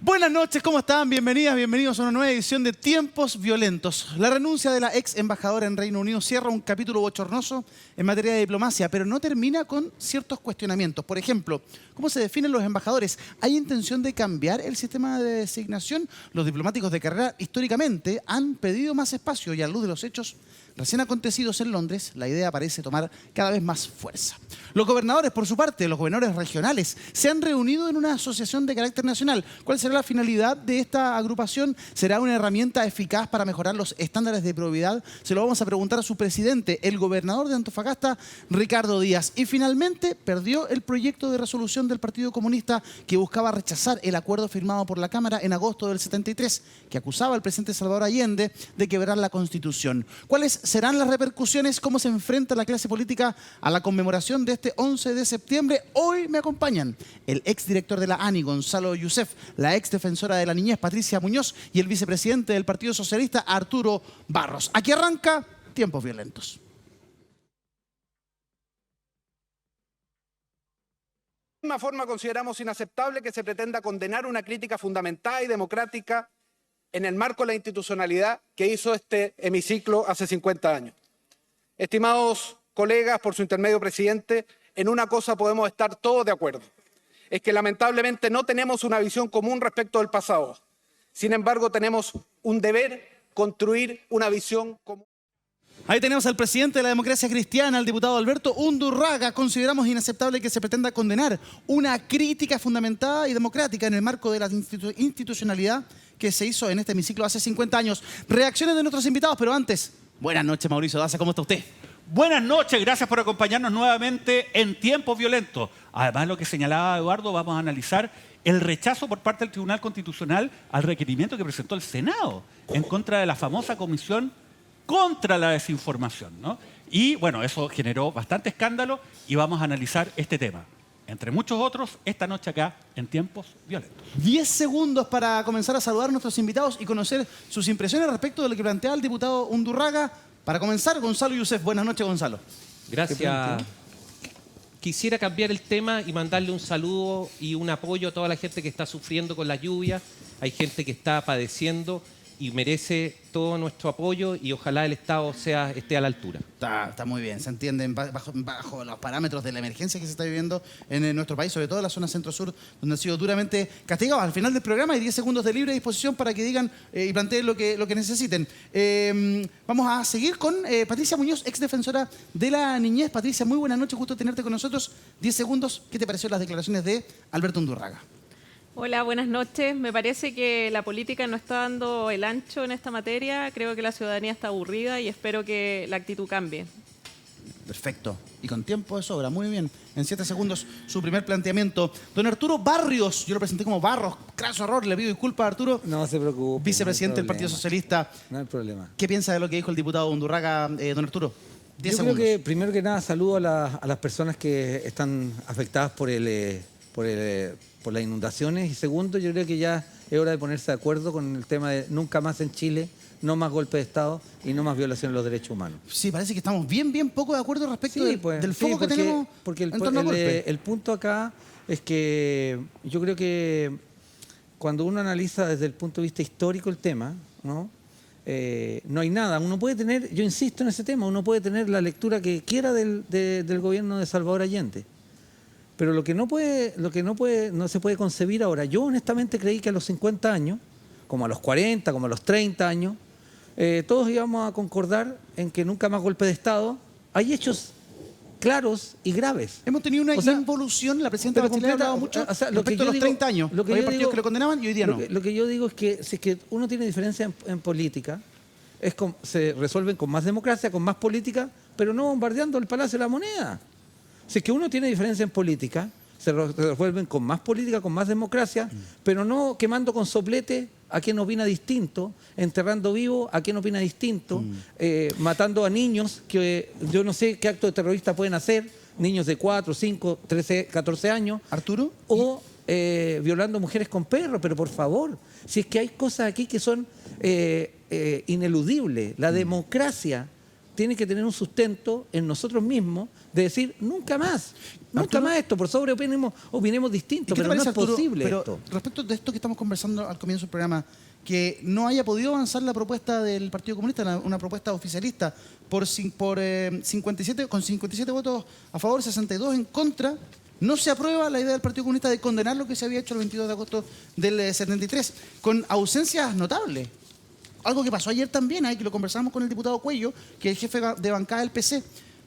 Buenas noches, ¿cómo están? Bienvenidas, bienvenidos a una nueva edición de Tiempos Violentos. La renuncia de la ex embajadora en Reino Unido cierra un capítulo bochornoso en materia de diplomacia, pero no termina con ciertos cuestionamientos. Por ejemplo, ¿cómo se definen los embajadores? ¿Hay intención de cambiar el sistema de designación? Los diplomáticos de carrera históricamente han pedido más espacio y a la luz de los hechos recién acontecidos en Londres, la idea parece tomar cada vez más fuerza. Los gobernadores, por su parte, los gobernadores regionales, se han reunido en una asociación de carácter nacional. ¿Cuál será la finalidad de esta agrupación? ¿Será una herramienta eficaz para mejorar los estándares de probidad? Se lo vamos a preguntar a su presidente, el gobernador de Antofagasta, Ricardo Díaz. Y finalmente perdió el proyecto de resolución del Partido Comunista que buscaba rechazar el acuerdo firmado por la Cámara en agosto del 73, que acusaba al presidente Salvador Allende de quebrar la Constitución. ¿Cuáles serán las repercusiones? ¿Cómo se enfrenta la clase política a la conmemoración de este 11 de septiembre? Hoy me acompañan el exdirector de la ANI, Gonzalo Youssef, la exdefensora de la niñez, Patricia Muñoz, y el vicepresidente del Partido Socialista, Arturo Barros. Aquí arranca Tiempos Violentos. De la misma forma, consideramos inaceptable que se pretenda condenar una crítica fundamentada y democrática en el marco de la institucionalidad que hizo este hemiciclo hace 50 años. Estimados colegas, por su intermedio, presidente, en una cosa podemos estar todos de acuerdo. Es que lamentablemente no tenemos una visión común respecto del pasado. Sin embargo, tenemos un deber: construir una visión común. Ahí tenemos al presidente de la democracia cristiana, el diputado Alberto Undurraga. Consideramos inaceptable que se pretenda condenar una crítica fundamentada y democrática en el marco de la institucionalidad que se hizo en este hemiciclo hace 50 años. Reacciones de nuestros invitados, pero antes, buenas noches, Mauricio Daza, ¿cómo está usted? Buenas noches, gracias por acompañarnos nuevamente en Tiempos Violentos. Además, lo que señalaba Eduardo, vamos a analizar el rechazo por parte del Tribunal Constitucional al requerimiento que presentó el Senado en contra de la famosa comisión contra la desinformación, ¿no? Y bueno, eso generó bastante escándalo y vamos a analizar este tema, entre muchos otros, esta noche acá en Tiempos Violentos. 10 segundos para comenzar a saludar a nuestros invitados y conocer sus impresiones respecto de lo que plantea el diputado Undurraga. Para comenzar, Gonzalo Youssef. Buenas noches, Gonzalo. Gracias. Quisiera cambiar el tema y mandarle un saludo y un apoyo a toda la gente que está sufriendo con la lluvia. Hay gente que está padeciendo y merece todo nuestro apoyo y ojalá el Estado esté a la altura. Está muy bien, se entienden bajo los parámetros de la emergencia que se está viviendo en nuestro país, sobre todo en la zona centro-sur, donde han sido duramente castigados. Al final del programa hay 10 segundos de libre disposición para que digan y planteen lo que necesiten. Vamos a seguir con Patricia Muñoz, exdefensora de la niñez. Patricia, muy buenas noches, gusto tenerte con nosotros. 10 segundos, ¿qué te pareció las declaraciones de Alberto Undurraga? Hola, buenas noches. Me parece que la política no está dando el ancho en esta materia. Creo que la ciudadanía está aburrida y espero que la actitud cambie. Perfecto. Y con tiempo de sobra. Muy bien. En 7 segundos, su primer planteamiento. Don Arturo Barrios, yo lo presenté como Barros. Craso error, le pido disculpas a Arturo. No se preocupe. Vicepresidente del no hay Partido problema. Socialista. No hay problema. ¿Qué piensa de lo que dijo el diputado Undurraga, don Arturo? 10 Yo segundos. creo que, primero que nada, saludo a las personas que están afectadas por las inundaciones. Y segundo, yo creo que ya es hora de ponerse de acuerdo con el tema de nunca más en Chile, no más golpe de Estado y no más violación de los derechos humanos. Sí, parece que estamos bien poco de acuerdo respecto del foco que tenemos porque en torno al golpe. el punto acá es que yo creo que cuando uno analiza desde el punto de vista histórico el tema, ¿no? No hay nada. Uno puede tener, yo insisto en ese tema, uno puede tener la lectura que quiera del gobierno de Salvador Allende. Pero lo que no se puede concebir ahora, yo honestamente creí que a los 50 años, como a los 40, como a los 30 años, todos íbamos a concordar en que nunca más golpe de Estado. Hay hechos claros y graves. Hemos tenido una involución, la presidenta Bachelet ha hablado mucho respecto a los 30 años. Había partidos que lo condenaban y hoy día no. Lo que yo digo es que si es que uno tiene diferencia en política, se resuelven con más democracia, con más política, pero no bombardeando el Palacio de la Moneda. Si es que uno tiene diferencia en política, se resuelven con más política, con más democracia, pero no quemando con soplete a quien opina distinto, enterrando vivo a quien opina distinto, matando a niños que yo no sé qué acto de terrorista pueden hacer, niños de 4, 5, 13, 14 años. ¿Arturo? O violando mujeres con perros, pero por favor, si es que hay cosas aquí que son ineludibles. La democracia tiene que tener un sustento en nosotros mismos de decir nunca más esto, por sobre opinemos distinto, ¿Y qué te pero no parece, es Arturo? posible Pero esto. respecto de esto que estamos conversando al comienzo del programa, que no haya podido avanzar la propuesta del Partido Comunista, una propuesta oficialista, con 57 votos a favor, 62 en contra, no se aprueba la idea del Partido Comunista de condenar lo que se había hecho el 22 de agosto del 73, con ausencias notables. Algo que pasó ayer también, que lo conversamos con el diputado Cuello, que es jefe de bancada del PC.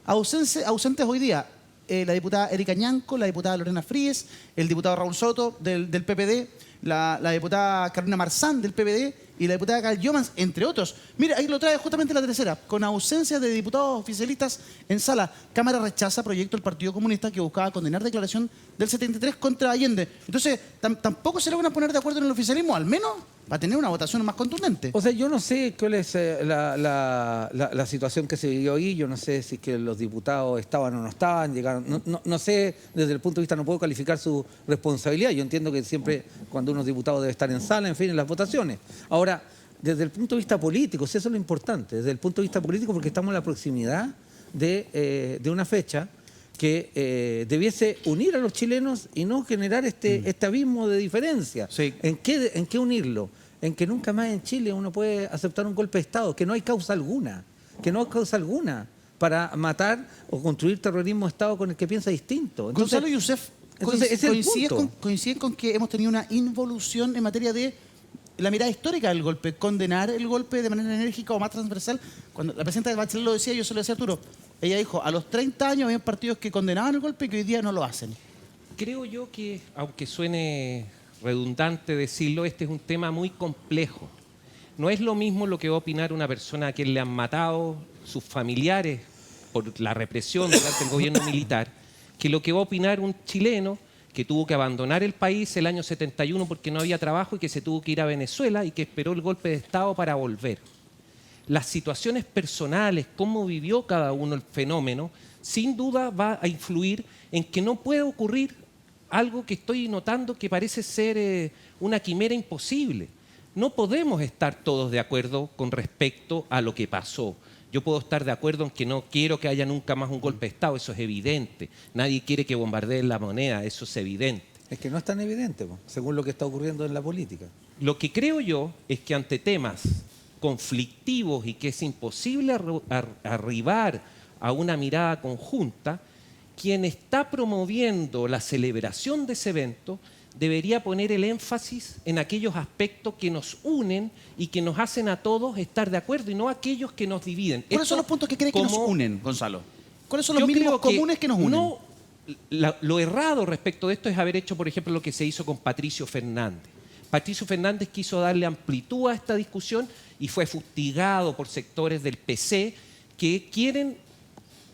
Ausentes hoy día, la diputada Erika Ñanco, la diputada Lorena Fríes, el diputado Raúl Soto del PPD, la diputada Carolina Marzán del PPD y la diputada Gal Yomans, entre otros. Mira, ahí lo trae justamente la tercera. Con ausencia de diputados oficialistas en sala, Cámara rechaza proyecto del Partido Comunista que buscaba condenar declaración del 73 contra Allende. Entonces, tampoco se logran poner de acuerdo en el oficialismo, al menos va a tener una votación más contundente. O sea, yo no sé cuál es la situación que se vivió ahí, yo no sé si es que los diputados estaban o no estaban, llegaron, no sé, desde el punto de vista no puedo calificar su responsabilidad, yo entiendo que siempre cuando unos diputados debe estar en sala, en fin, en las votaciones. Ahora, desde el punto de vista político, si eso es lo importante, desde el punto de vista político porque estamos en la proximidad de una fecha que debiese unir a los chilenos y no generar este abismo de diferencia. Sí. ¿En qué unirlo? En que nunca más en Chile uno puede aceptar un golpe de Estado, que no hay causa alguna para matar o construir terrorismo de Estado con el que piensa distinto. Entonces, Gonzalo Youssef, ese es el punto. coinciden con que hemos tenido una involución en materia de la mirada histórica del golpe, condenar el golpe de manera enérgica o más transversal. Cuando la presidenta de Bachelet lo decía, yo se lo decía a Arturo, ella dijo, a los 30 años había partidos que condenaban el golpe y que hoy día no lo hacen. Creo yo que, aunque suene redundante decirlo, este es un tema muy complejo. No es lo mismo lo que va a opinar una persona a quien le han matado sus familiares por la represión durante el gobierno militar, que lo que va a opinar un chileno que tuvo que abandonar el país el año 71 porque no había trabajo y que se tuvo que ir a Venezuela y que esperó el golpe de Estado para volver. Las situaciones personales, cómo vivió cada uno el fenómeno, sin duda va a influir en que no puede ocurrir algo que estoy notando que parece ser una quimera imposible. No podemos estar todos de acuerdo con respecto a lo que pasó. Yo puedo estar de acuerdo en que no quiero que haya nunca más un golpe de Estado, eso es evidente. Nadie quiere que bombardeen la moneda, eso es evidente. Es que no es tan evidente, según lo que está ocurriendo en la política. Lo que creo yo es que ante temas conflictivos y que es imposible arribar a una mirada conjunta, quien está promoviendo la celebración de ese evento debería poner el énfasis en aquellos aspectos que nos unen y que nos hacen a todos estar de acuerdo y no aquellos que nos dividen. ¿Cuáles son los puntos que crees que nos unen, Gonzalo? ¿Cuáles son los Yo mínimos creo que comunes que nos unen? No, lo errado respecto de esto es haber hecho, por ejemplo, lo que se hizo con Patricio Fernández. Patricio Fernández quiso darle amplitud a esta discusión y fue fustigado por sectores del PC que quieren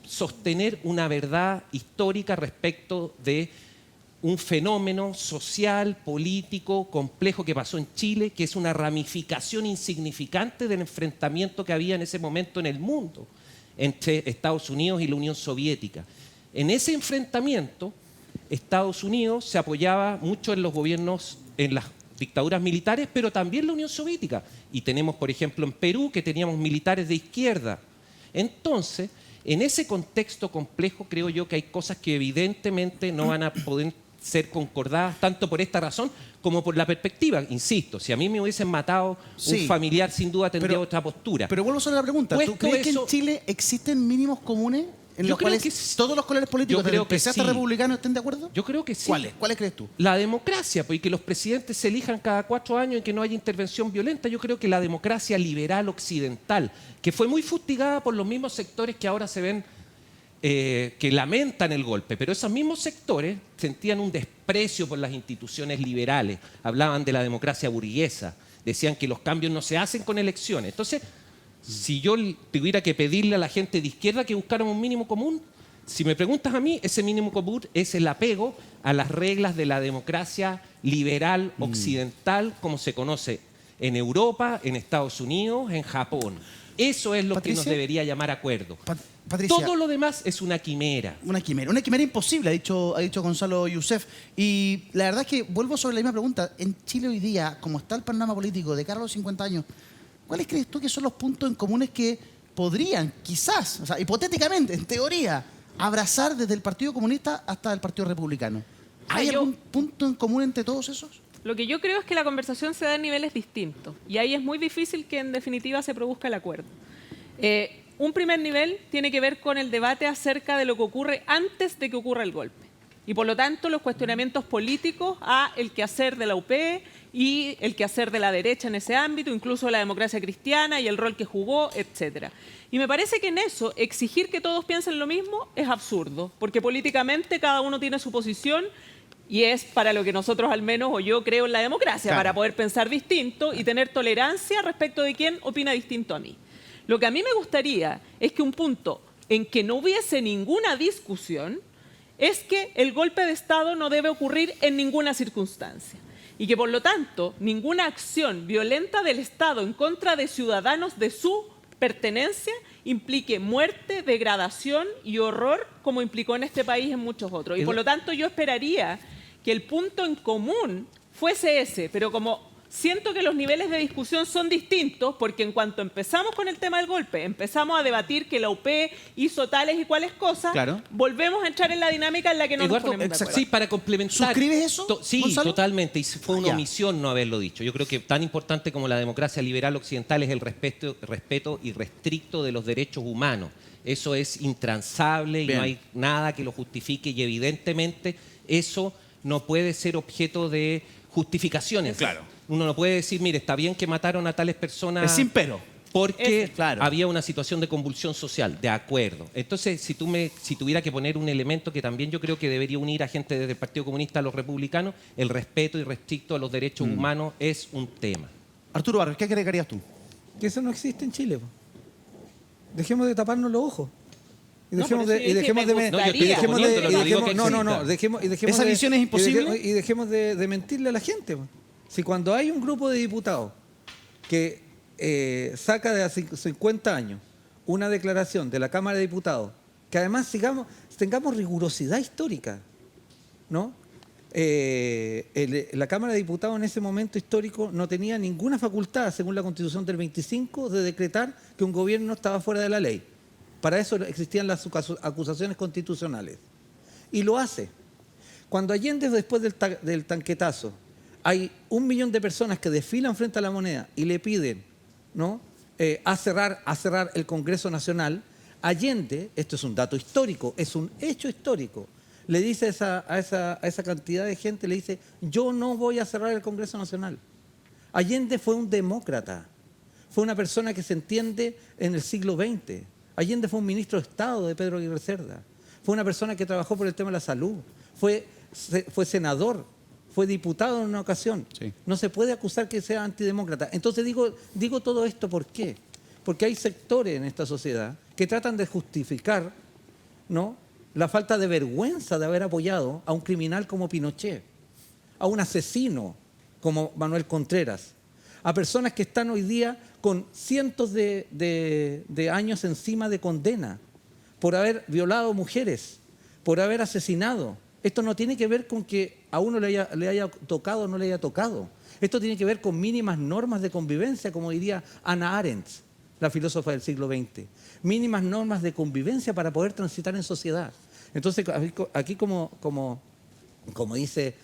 sostener una verdad histórica respecto de un fenómeno social, político, complejo que pasó en Chile, que es una ramificación insignificante del enfrentamiento que había en ese momento en el mundo entre Estados Unidos y la Unión Soviética. En ese enfrentamiento, Estados Unidos se apoyaba mucho en los gobiernos, en las dictaduras militares, pero también la Unión Soviética. Y tenemos, por ejemplo, en Perú, que teníamos militares de izquierda. Entonces, en ese contexto complejo, creo yo que hay cosas que evidentemente no van a poder ser concordadas tanto por esta razón como por la perspectiva. Insisto, si a mí me hubiesen matado un familiar, sin duda tendría otra postura. Pero vuelvo sobre la pregunta. ¿Tú crees que en Chile existen mínimos comunes en los cuales todos los colores políticos, desde el PC hasta republicano, estén de acuerdo? Yo creo que sí. ¿Cuáles crees tú? La democracia, pues, y que los presidentes se elijan cada 4 años y que no haya intervención violenta. Yo creo que la democracia liberal occidental, que fue muy fustigada por los mismos sectores que ahora se ven que lamentan el golpe, pero esos mismos sectores sentían un desprecio por las instituciones liberales, hablaban de la democracia burguesa, decían que los cambios no se hacen con elecciones. Entonces, si yo tuviera que pedirle a la gente de izquierda que buscaran un mínimo común, si me preguntas a mí, ese mínimo común es el apego a las reglas de la democracia liberal occidental, como se conoce en Europa, en Estados Unidos, en Japón. Eso es lo que nos debería llamar acuerdo. Patricia, todo lo demás es una quimera. Una quimera imposible, ha dicho Gonzalo Youssef. Y la verdad es que vuelvo sobre la misma pregunta. En Chile hoy día, como está el panorama político de cara a los 50 años, ¿cuáles crees tú que son los puntos en comunes que podrían, quizás, o sea, hipotéticamente, en teoría, abrazar desde el Partido Comunista hasta el Partido Republicano. ¿Hay Yo- algún punto en común entre todos esos? Lo que yo creo es que la conversación se da en niveles distintos y ahí es muy difícil que en definitiva se produzca el acuerdo. Un primer nivel tiene que ver con el debate acerca de lo que ocurre antes de que ocurra el golpe y por lo tanto los cuestionamientos políticos a el quehacer de la UP y el quehacer de la derecha en ese ámbito, incluso la democracia cristiana y el rol que jugó, etcétera. Y me parece que en eso exigir que todos piensen lo mismo es absurdo, porque políticamente cada uno tiene su posición. Y es para lo que nosotros al menos, o yo creo en la democracia, Claro. para poder pensar distinto y tener tolerancia respecto de quién opina distinto a mí. Lo que a mí me gustaría es que un punto en que no hubiese ninguna discusión es que el golpe de Estado no debe ocurrir en ninguna circunstancia. Y que por lo tanto ninguna acción violenta del Estado en contra de ciudadanos de su pertenencia implique muerte, degradación y horror como implicó en este país en muchos otros. Y por lo tanto yo esperaría que el punto en común fuese ese, pero como siento que los niveles de discusión son distintos, porque en cuanto empezamos con el tema del golpe, empezamos a debatir que la UP hizo tales y cuales cosas, Claro. volvemos a entrar en la dinámica en la que no Eduardo, nos ponemos de acuerdo. sí, para complementar. ¿Suscribes eso, Sí, Gonzalo? totalmente. Y fue una Ya. omisión no haberlo dicho. Yo creo que tan importante como la democracia liberal occidental es el respeto irrestricto de los derechos humanos. Eso es intransable y Bien. no hay nada que lo justifique y evidentemente eso no puede ser objeto de justificaciones. Claro. Uno no puede decir, mire, está bien que mataron a tales personas. Es sin pero. Porque Ese, claro. había una situación de convulsión social, de acuerdo. Entonces, si tuviera que poner un elemento que también yo creo que debería unir a gente desde el Partido Comunista a los republicanos, el respeto irrestricto a los derechos humanos es un tema. Arturo Barrios, ¿qué agregarías tú? Que eso no existe en Chile. Po. Dejemos de taparnos los ojos. Y No, dejemos por de, eso y yo dije, dejemos me de, gustaría. y dejemos de- Poniéndolo, y no digo dejemos- que no, no, no, exista. dejemos ¿Esa de- visión es imposible? Y dejemos de mentirle a la gente. Po. Si cuando hay un grupo de diputados que saca de hace 50 años una declaración de la Cámara de Diputados, que además tengamos rigurosidad histórica, ¿no? La Cámara de Diputados en ese momento histórico no tenía ninguna facultad, según la Constitución del 25, de decretar que un gobierno estaba fuera de la ley. Para eso existían las acusaciones constitucionales. Y lo hace. Cuando Allende, después del tanquetazo, hay 1 millón de personas que desfilan frente a la Moneda y le piden, ¿no?, a cerrar el Congreso Nacional, Allende, esto es un dato histórico, es un hecho histórico, le dice a esa cantidad de gente, le dice, yo no voy a cerrar el Congreso Nacional. Allende fue un demócrata, fue una persona que se entiende en el siglo XX. Allende fue un ministro de Estado de Pedro Aguirre Cerda, fue una persona que trabajó por el tema de la salud, fue senador, fue diputado en una ocasión. Sí. No se puede acusar que sea antidemócrata. Entonces digo todo esto, ¿por qué? Porque hay sectores en esta sociedad que tratan de justificar, ¿no?, la falta de vergüenza de haber apoyado a un criminal como Pinochet, a un asesino como Manuel Contreras, a personas que están hoy día con cientos de años encima de condena por haber violado mujeres, por haber asesinado. Esto no tiene que ver con que a uno le haya tocado o no le haya tocado. Esto tiene que ver con mínimas normas de convivencia, como diría Hannah Arendt, la filósofa del siglo XX. Mínimas normas de convivencia para poder transitar en sociedad. Entonces, aquí como dice,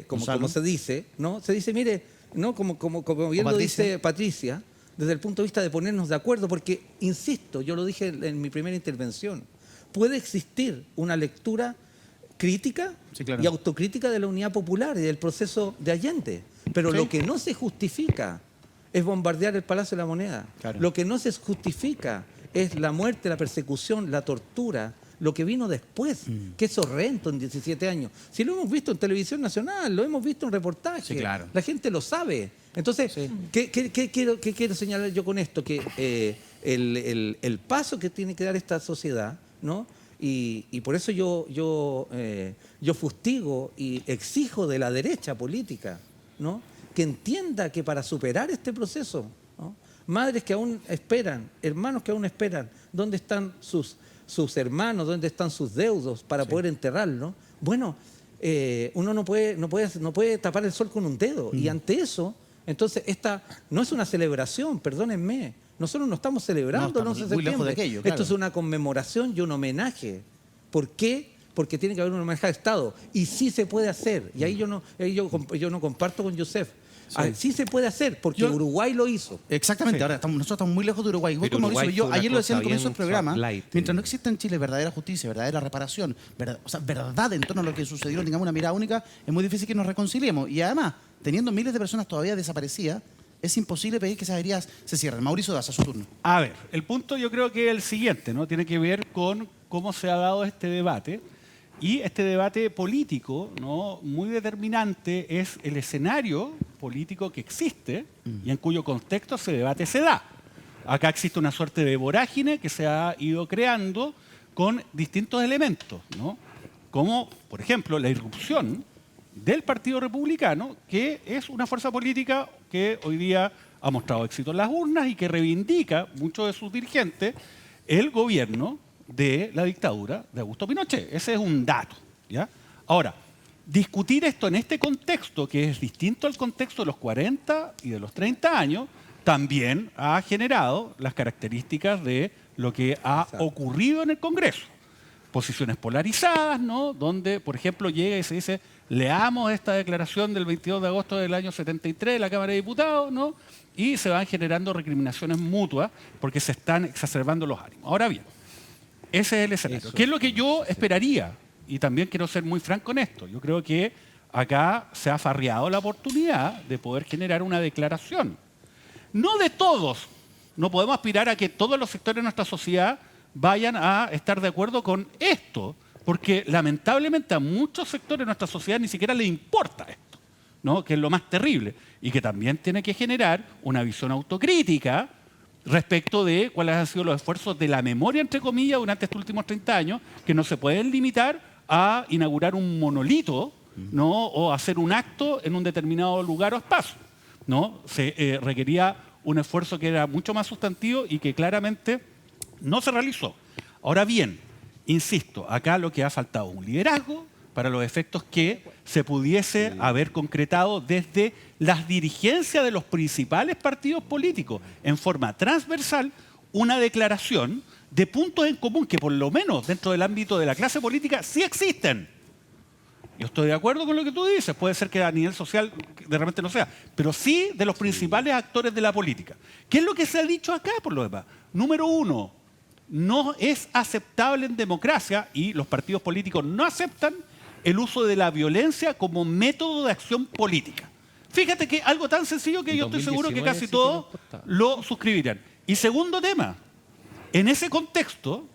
como se dice, ¿no? Se dice, mire, ¿no?, como bien lo dice Patricia, desde el punto de vista de ponernos de acuerdo, porque, insisto, yo lo dije en mi primera intervención, puede existir una lectura crítica, Sí, claro. y autocrítica de la unidad popular y del proceso de Allende. Pero lo que no se justifica es bombardear el Palacio de la Moneda. Claro. Lo que no se justifica es la muerte, la persecución, la tortura, lo que vino después, que es horrendo en 17 años. Si lo hemos visto en televisión nacional, lo hemos visto en reportajes, Sí, claro. la gente lo sabe. Entonces, ¿qué quiero señalar yo con esto? Que el paso que tiene que dar esta sociedad, ¿no? Y por eso yo fustigo y exijo de la derecha política, ¿no?, que entienda que para superar este proceso, ¿no?, madres que aún esperan, hermanos que aún esperan, ¿dónde están sus hermanos? ¿Dónde están sus deudos para poder enterrarlos? Bueno, uno no puede tapar el sol con un dedo. Y ante eso, entonces, esta no es una celebración, perdónenme, Nosotros no estamos celebrando No, el 11 de estamos muy lejos septiembre. de aquello, claro. Esto es una conmemoración y un homenaje. ¿Por qué? Porque tiene que haber un homenaje al Estado. Y sí se puede hacer. Y ahí yo no comparto con Joseph. Sí se puede hacer, porque Uruguay lo hizo. Exactamente, Sí. ahora nosotros estamos muy lejos de Uruguay. Igual Pero como Mauricio, Uruguay yo fue una ayer lo decía en el cosa comienzo del bien programa, light. mientras no exista en Chile verdadera justicia, verdadera reparación, verdad en torno a lo que sucedió, tengamos una mirada única, es muy difícil que nos reconciliemos. Y además, teniendo miles de personas todavía desaparecidas, es imposible pedir que esas heridas se cierren. Mauricio Daza, su turno. A ver, el punto yo creo que es el siguiente, ¿no? Tiene que ver con cómo se ha dado este debate. Y este debate político, ¿no?, muy determinante es el escenario político que existe y en cuyo contexto ese debate se da. Acá existe una suerte de vorágine que se ha ido creando con distintos elementos, ¿no? Como, por ejemplo, la irrupción del Partido Republicano, que es una fuerza política que hoy día ha mostrado éxito en las urnas y que reivindica muchos de sus dirigentes el gobierno de la dictadura de Augusto Pinochet. Ese es un dato, ¿ya? Ahora, discutir esto en este contexto, que es distinto al contexto de los 40 y de los 30 años, también ha generado las características de lo que ha ocurrido en el Congreso. Posiciones polarizadas, ¿no?, donde, por ejemplo, llega y se dice, leamos esta declaración del 22 de agosto del año 73 de la Cámara de Diputados, ¿no?, y se van generando recriminaciones mutuas porque se están exacerbando los ánimos. Ahora bien, ese es el escenario. ¿Qué es lo que yo esperaría? Y también quiero ser muy franco en esto. Yo creo que acá se ha farreado la oportunidad de poder generar una declaración. No de todos. No podemos aspirar a que todos los sectores de nuestra sociedad vayan a estar de acuerdo con esto, porque lamentablemente a muchos sectores de nuestra sociedad ni siquiera les importa esto, ¿no?, que es lo más terrible, y que también tiene que generar una visión autocrítica respecto de cuáles han sido los esfuerzos de la memoria, entre comillas, durante estos últimos 30 años, que no se pueden limitar a inaugurar un monolito, ¿no?, o hacer un acto en un determinado lugar o espacio, ¿no? Se requería un esfuerzo que era mucho más sustantivo y que claramente no se realizó. Ahora bien, insisto, acá lo que ha faltado es un liderazgo para los efectos que se pudiese haber concretado desde las dirigencias de los principales partidos políticos en forma transversal una declaración de puntos en común que por lo menos dentro del ámbito de la clase política sí existen. Yo estoy de acuerdo con lo que tú dices, puede ser que a nivel social de repente no sea, pero sí de los principales actores de la política. ¿Qué es lo que se ha dicho acá por lo demás? Número uno, no es aceptable en democracia, y los partidos políticos no aceptan el uso de la violencia como método de acción política. Fíjate que algo tan sencillo que yo estoy seguro que casi todos lo suscribirían. Y segundo tema, en ese contexto,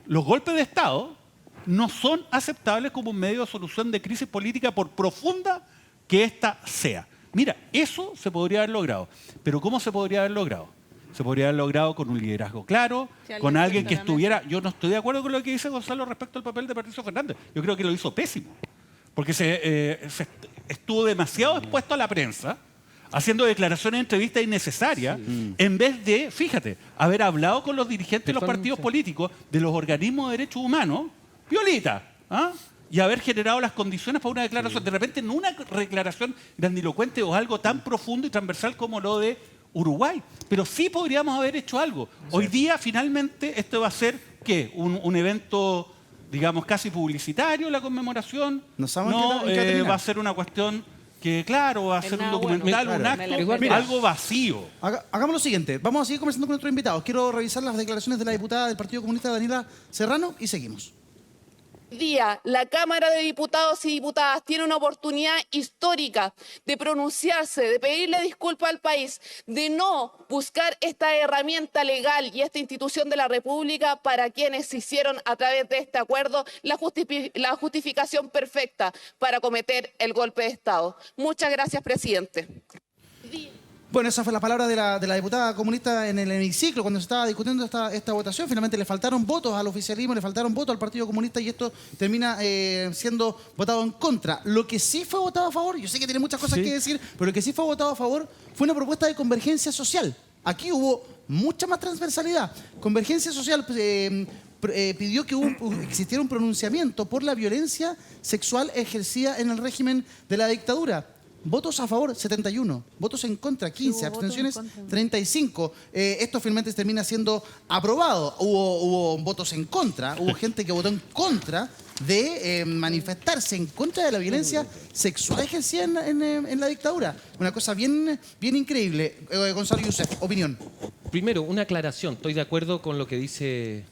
los golpes de Estado no son aceptables como un medio de solución de crisis política por profunda que ésta sea. Mira, eso se podría haber logrado. Pero ¿cómo se podría haber logrado? Se podría haber logrado con un liderazgo claro, con alguien que estuviera... Yo no estoy de acuerdo con lo que dice Gonzalo respecto al papel de Patricio Fernández. Yo creo que lo hizo pésimo. Porque se estuvo demasiado expuesto a la prensa, haciendo declaraciones en entrevistas innecesarias, en vez de, fíjate, haber hablado con los dirigentes de los partidos políticos, de los organismos de derechos humanos, violita, ¿ah?, y haber generado las condiciones para una declaración. De repente, no una declaración grandilocuente o algo tan profundo y transversal como lo de Uruguay, pero sí podríamos haber hecho algo. Hoy día, finalmente, esto va a ser, ¿qué? Un evento, digamos, casi publicitario, la conmemoración. No sabemos en qué va a terminar. Va a ser una cuestión que, claro, va a ser un nada documental, bueno. un Claro. acto, Mira, algo vacío. Hagamos lo siguiente, vamos a seguir conversando con nuestros invitados. Quiero revisar las declaraciones de la diputada del Partido Comunista, Daniela Serrano, y seguimos. Hoy día, la Cámara de Diputados y Diputadas tiene una oportunidad histórica de pronunciarse, de pedirle disculpas al país, de no buscar esta herramienta legal y esta institución de la República para quienes hicieron a través de este acuerdo la justificación perfecta para cometer el golpe de Estado. Muchas gracias, presidente. Bueno, esa fue la palabra de la diputada comunista en el hemiciclo cuando se estaba discutiendo esta votación. Finalmente le faltaron votos al oficialismo, le faltaron votos al Partido Comunista y esto termina siendo votado en contra. Lo que sí fue votado a favor, yo sé que tiene muchas cosas que decir, pero lo que sí fue votado a favor fue una propuesta de convergencia social. Aquí hubo mucha más transversalidad. Convergencia social pidió que existiera un pronunciamiento por la violencia sexual ejercida en el régimen de la dictadura. Votos a favor, 71. Votos en contra, 15. Abstenciones, 35. Esto finalmente termina siendo aprobado. Hubo votos en contra. Hubo gente que votó en contra de manifestarse en contra de la violencia sexual ejercida en la dictadura. Una cosa bien increíble. Gonzalo Youssef, opinión. Primero, una aclaración. Estoy de acuerdo con lo que dice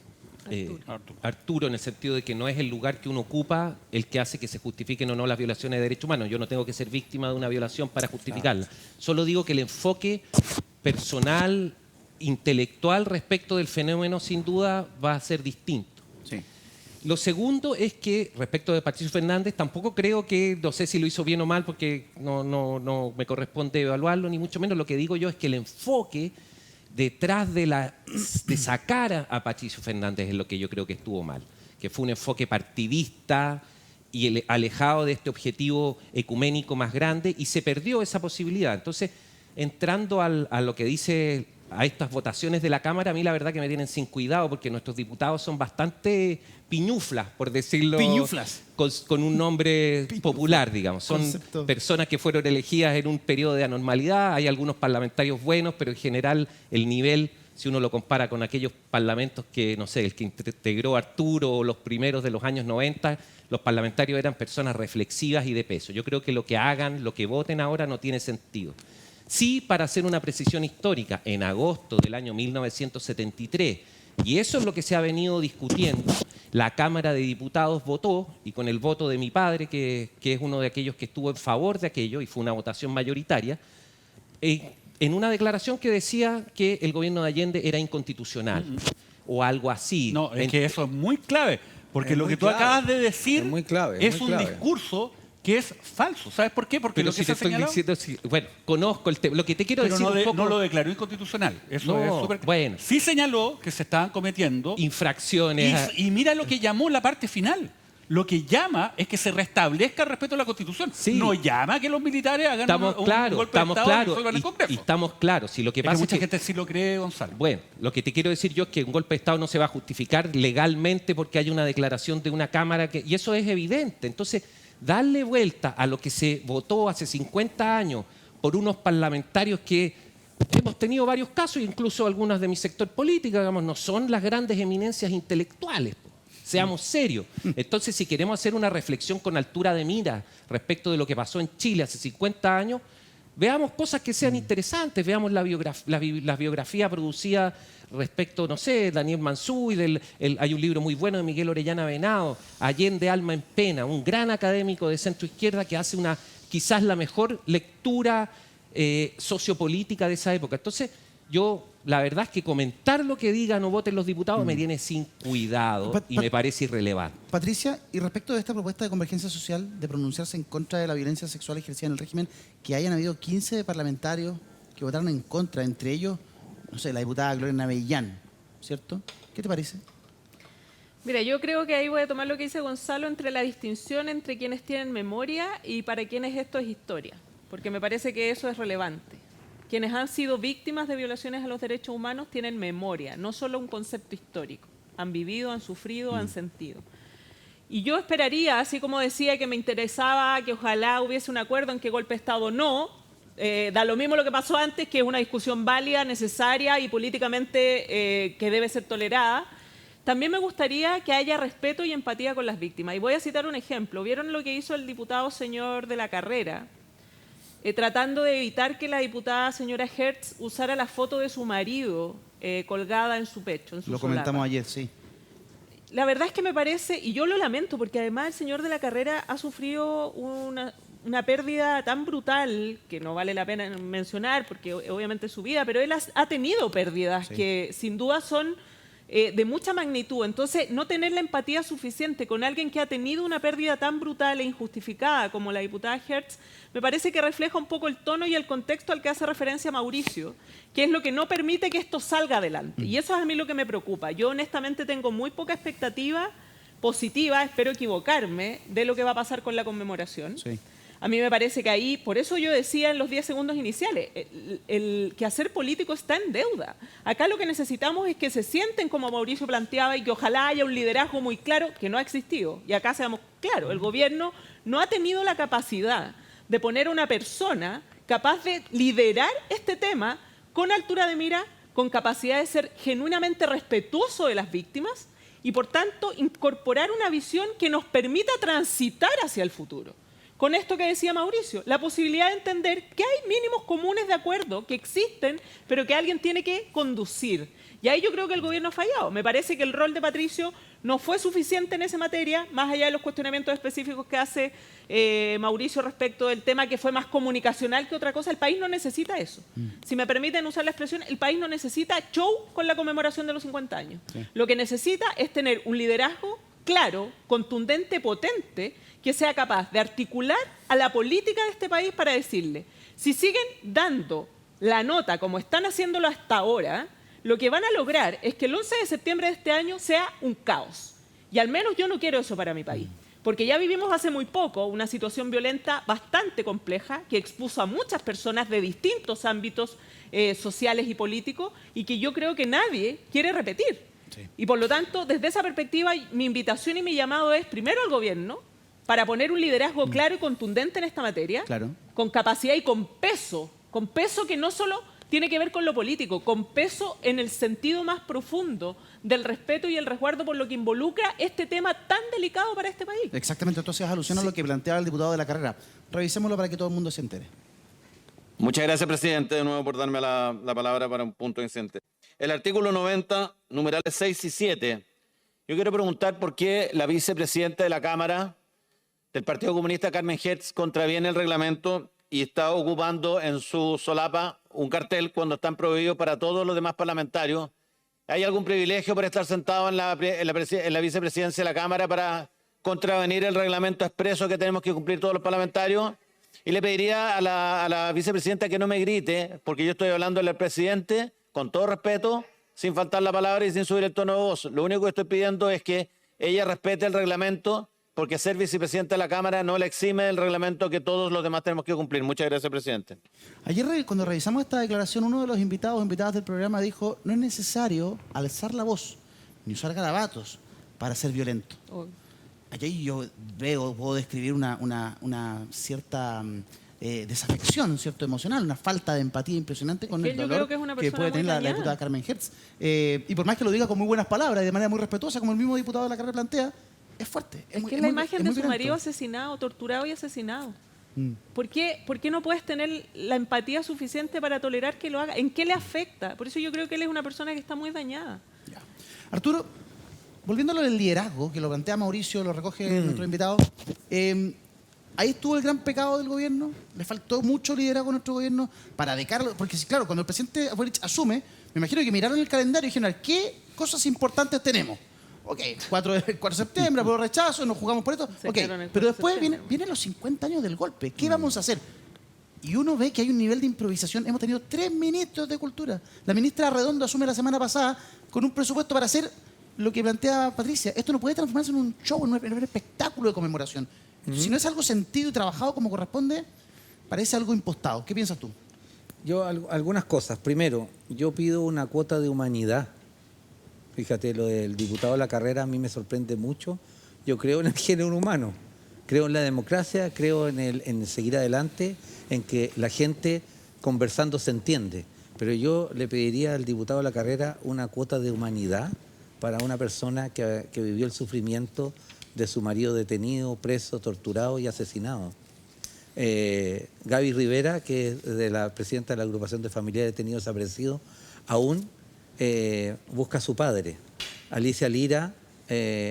Arturo, en el sentido de que no es el lugar que uno ocupa el que hace que se justifiquen o no las violaciones de derechos humanos. Yo no tengo que ser víctima de una violación para justificarla. Solo digo que el enfoque personal, intelectual respecto del fenómeno, sin duda, va a ser distinto. Sí. Lo segundo es que, respecto de Patricio Fernández, tampoco creo que, no sé si lo hizo bien o mal, porque no me corresponde evaluarlo, ni mucho menos. Lo que digo yo es que el enfoque detrás de sacar a Patricio Fernández es lo que yo creo que estuvo mal, que fue un enfoque partidista y alejado de este objetivo ecuménico más grande, y se perdió esa posibilidad. Entonces, entrando a lo que dice a estas votaciones de la Cámara, a mí la verdad que me tienen sin cuidado, porque nuestros diputados son bastante piñuflas, por decirlo, Piñuflas. con un nombre popular, digamos. Son Concepto. personas que fueron elegidas en un periodo de anormalidad. Hay algunos parlamentarios buenos, pero en general el nivel, si uno lo compara con aquellos parlamentos que, no sé, el que integró Arturo o los primeros de los años 90, los parlamentarios eran personas reflexivas y de peso. Yo creo que lo que hagan, lo que voten ahora no tiene sentido. Sí, para hacer una precisión histórica, en agosto del año 1973, y eso es lo que se ha venido discutiendo, la Cámara de Diputados votó, y con el voto de mi padre, que es uno de aquellos que estuvo en favor de aquello, y fue una votación mayoritaria, en una declaración que decía que el gobierno de Allende era inconstitucional, o algo así. No, es que eso es muy clave, porque Es lo muy que tú clave. acabas de decir Es muy clave, es muy un clave. discurso que es falso. ¿Sabes por qué? Porque Pero lo si que te se ha estoy señalado, diciendo, bueno, conozco el tema. Lo que te quiero pero decir un poco... no lo declaró inconstitucional. Eso No, es súper... bueno. Sí señaló que se estaban cometiendo infracciones. y mira lo que llamó la parte final. Lo que llama es que se restablezca el respeto a la Constitución. Sí. No llama a que los militares hagan Estamos un claros, golpe de estamos Estado y claros. resuelvan el Congreso. Y estamos claros. Si lo que Es que pasa es mucha que... gente sí lo cree, Gonzalo. Bueno, lo que te quiero decir yo es que un golpe de Estado no se va a justificar legalmente porque hay una declaración de una Cámara, y eso es evidente. Entonces, darle vuelta a lo que se votó hace 50 años por unos parlamentarios que hemos tenido varios casos, incluso algunas de mi sector político, digamos, no son las grandes eminencias intelectuales. Seamos serios. Entonces, si queremos hacer una reflexión con altura de mira respecto de lo que pasó en Chile hace 50 años, veamos cosas que sean interesantes, veamos la biografía producida respecto, no sé, Daniel Mansú, hay un libro muy bueno de Miguel Orellana Venado, Allende, alma en pena, un gran académico de centro izquierda que hace quizás la mejor lectura sociopolítica de esa época. Entonces, yo, la verdad es que comentar lo que digan o voten los diputados me tiene sin cuidado y me parece irrelevante. Patricia, y respecto de esta propuesta de Convergencia Social de pronunciarse en contra de la violencia sexual ejercida en el régimen, que hayan habido 15 parlamentarios que votaron en contra, entre ellos, no sé, la diputada Gloria Navellán, ¿cierto? ¿Qué te parece? Mira, yo creo que ahí voy a tomar lo que dice Gonzalo entre la distinción entre quienes tienen memoria y para quienes esto es historia, porque me parece que eso es relevante. Quienes han sido víctimas de violaciones a los derechos humanos tienen memoria, no solo un concepto histórico. Han vivido, han sufrido, han sentido. Y yo esperaría, así como decía que me interesaba que ojalá hubiese un acuerdo en que golpe de Estado no, da lo mismo lo que pasó antes, que es una discusión válida, necesaria y políticamente que debe ser tolerada. También me gustaría que haya respeto y empatía con las víctimas. Y voy a citar un ejemplo. ¿Vieron lo que hizo el diputado señor de la Carrera? Tratando de evitar que la diputada señora Hertz usara la foto de su marido colgada en su pecho, en su Lo comentamos ayer, sí. La verdad es que me parece, y yo lo lamento, porque además el señor de la Carrera ha sufrido una pérdida tan brutal, que no vale la pena mencionar, porque obviamente es su vida, pero él ha tenido pérdidas que sin duda son de mucha magnitud. Entonces, no tener la empatía suficiente con alguien que ha tenido una pérdida tan brutal e injustificada como la diputada Hertz, me parece que refleja un poco el tono y el contexto al que hace referencia Mauricio, que es lo que no permite que esto salga adelante. Y eso es a mí lo que me preocupa. Yo honestamente tengo muy poca expectativa positiva, espero equivocarme, de lo que va a pasar con la conmemoración. Sí. A mí me parece que ahí, por eso yo decía en los 10 segundos iniciales, el quehacer político está en deuda. Acá lo que necesitamos es que se sienten como Mauricio planteaba y que ojalá haya un liderazgo muy claro que no ha existido. Y acá seamos claros, el gobierno no ha tenido la capacidad de poner a una persona capaz de liderar este tema con altura de mira, con capacidad de ser genuinamente respetuoso de las víctimas y, por tanto, incorporar una visión que nos permita transitar hacia el futuro. Con esto que decía Mauricio, la posibilidad de entender que hay mínimos comunes de acuerdo que existen, pero que alguien tiene que conducir. Y ahí yo creo que el gobierno ha fallado. Me parece que el rol de Patricio no fue suficiente en esa materia, más allá de los cuestionamientos específicos que hace Mauricio respecto del tema que fue más comunicacional que otra cosa. El país no necesita eso. Si me permiten usar la expresión, el país no necesita show con la conmemoración de los 50 años. Sí. Lo que necesita es tener un liderazgo claro, contundente, potente, que sea capaz de articular a la política de este país para decirle, si siguen dando la nota como están haciéndolo hasta ahora, lo que van a lograr es que el 11 de septiembre de este año sea un caos. Y al menos yo no quiero eso para mi país. Porque ya vivimos hace muy poco una situación violenta bastante compleja que expuso a muchas personas de distintos ámbitos sociales y políticos y que yo creo que nadie quiere repetir. Sí. Y por lo tanto, desde esa perspectiva, mi invitación y mi llamado es primero al gobierno para poner un liderazgo claro y contundente en esta materia, con capacidad y con peso que no solo tiene que ver con lo político, con peso en el sentido más profundo del respeto y el resguardo por lo que involucra este tema tan delicado para este país. Exactamente, entonces alusión a lo que planteaba el diputado de la carrera. Revisémoslo para que todo el mundo se entere. Muchas gracias, presidente, de nuevo por darme la palabra para un punto incidente. El artículo 90, numerales 6 y 7. Yo quiero preguntar por qué la vicepresidenta de la Cámara del Partido Comunista, Carmen Hertz, contraviene el reglamento y está ocupando en su solapa un cartel cuando están prohibidos para todos los demás parlamentarios. ¿Hay algún privilegio por estar sentado en la vicepresidencia de la Cámara para contravenir el reglamento expreso que tenemos que cumplir todos los parlamentarios? Y le pediría a la vicepresidenta que no me grite, porque yo estoy hablando al presidente, con todo respeto, sin faltar la palabra y sin subir el tono de voz. Lo único que estoy pidiendo es que ella respete el reglamento, porque ser vicepresidenta de la Cámara no le exime del reglamento que todos los demás tenemos que cumplir. Muchas gracias, presidente. Ayer, cuando revisamos esta declaración, uno de los invitados o invitadas del programa dijo no es necesario alzar la voz ni usar garabatos para ser violento. Allí yo puedo describir una cierta desafección, cierto, emocional, una falta de empatía impresionante con el dolor que puede tener la diputada Carmen Hertz. Y por más que lo diga con muy buenas palabras y de manera muy respetuosa, como el mismo diputado de la carrera plantea, es fuerte. Es que es la imagen de su marido asesinado, torturado y asesinado. ¿Por qué no puedes tener la empatía suficiente para tolerar que lo haga? ¿En qué le afecta? Por eso yo creo que él es una persona que está muy dañada. Ya. Arturo, volviendo a lo del liderazgo, que lo plantea Mauricio, lo recoge nuestro invitado, ahí estuvo el gran pecado del gobierno. Le faltó mucho liderazgo a nuestro gobierno para dedicarlo. Porque, claro, cuando el presidente Boric asume, me imagino que miraron el calendario y dijeron, ¿qué cosas importantes tenemos? Ok, 4 de septiembre, por rechazo, nos jugamos por esto. Okay, pero después vienen los 50 años del golpe. ¿Qué vamos a hacer? Y uno ve que hay un nivel de improvisación. Hemos tenido 3 ministros de Cultura. La ministra Redondo asume la semana pasada con un presupuesto para hacer lo que plantea Patricia. Esto no puede transformarse en un show, en un espectáculo de conmemoración. Si no es algo sentido y trabajado como corresponde, parece algo impostado. ¿Qué piensas tú? Yo, algunas cosas. Primero, yo pido una cuota de humanidad. Fíjate, lo del diputado de la carrera a mí me sorprende mucho. Yo creo en el género humano, creo en la democracia, creo en seguir adelante, en que la gente conversando se entiende. Pero yo le pediría al diputado de la carrera una cuota de humanidad para una persona que vivió el sufrimiento de su marido detenido, preso, torturado y asesinado. Gaby Rivera, que es de la presidenta de la agrupación de familiares detenidos desaparecidos, aún busca a su padre. Alicia Lira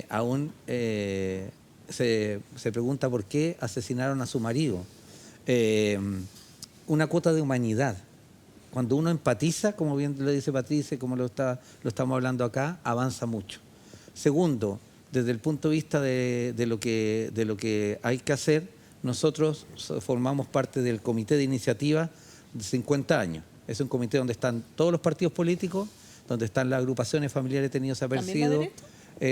aún se pregunta por qué asesinaron a su marido. Una cuota de humanidad. Cuando uno empatiza, como bien lo dice Patricia, como lo estamos hablando acá, avanza mucho. Segundo, desde el punto de vista de lo que hay que hacer, nosotros formamos parte del comité de iniciativa de 50 años. Es un comité donde están todos los partidos políticos, donde están las agrupaciones familiares detenidos desaparecidos.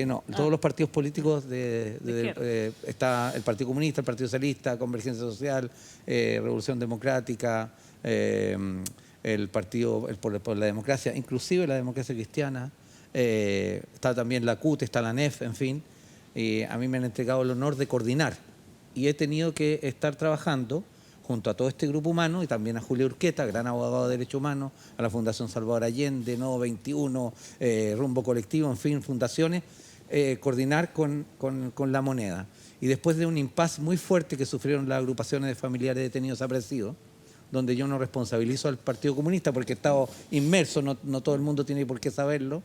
No, todos los partidos políticos está el Partido Comunista, el Partido Socialista, Convergencia Social, Revolución Democrática, el Partido por la Democracia, inclusive la Democracia Cristiana, está también la CUT, está la NEF, en fin. A mí me han entregado el honor de coordinar y he tenido que estar trabajando junto a todo este grupo humano y también a Julio Urqueta, gran abogado de derechos humanos, a la Fundación Salvador Allende, Nodo 21, Rumbo Colectivo, en fin, fundaciones, coordinar con La Moneda. Y después de un impasse muy fuerte que sufrieron las agrupaciones de familiares detenidos desaparecidos, donde yo no responsabilizo al Partido Comunista porque he estado inmerso, no todo el mundo tiene por qué saberlo,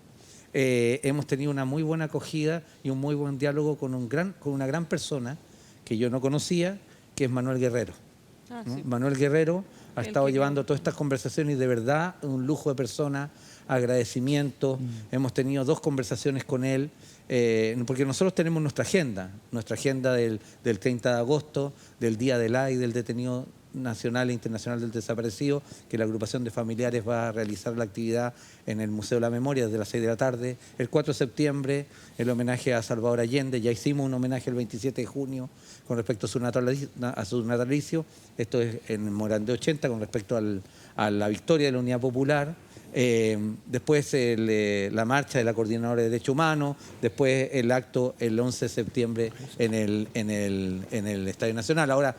hemos tenido una muy buena acogida y un muy buen diálogo con una gran persona que yo no conocía, que es Manuel Guerrero. ¿no? Sí. Manuel Guerrero ha estado llevando todas estas conversaciones y de verdad un lujo de persona, agradecimiento. Hemos tenido 2 conversaciones con él, porque nosotros tenemos nuestra agenda del 30 de agosto, del Día del AI, del detenido nacional e internacional del desaparecido, que la agrupación de familiares va a realizar la actividad en el Museo de la Memoria desde las 6 de la tarde. El 4 de septiembre, el homenaje a Salvador Allende. Ya hicimos un homenaje el 27 de junio con respecto a su natalicio. Esto es en Morandé 80 con respecto a la victoria de la Unidad Popular. Después la marcha de la Coordinadora de Derechos Humanos, después el acto el 11 de septiembre en el Estadio Nacional. Ahora,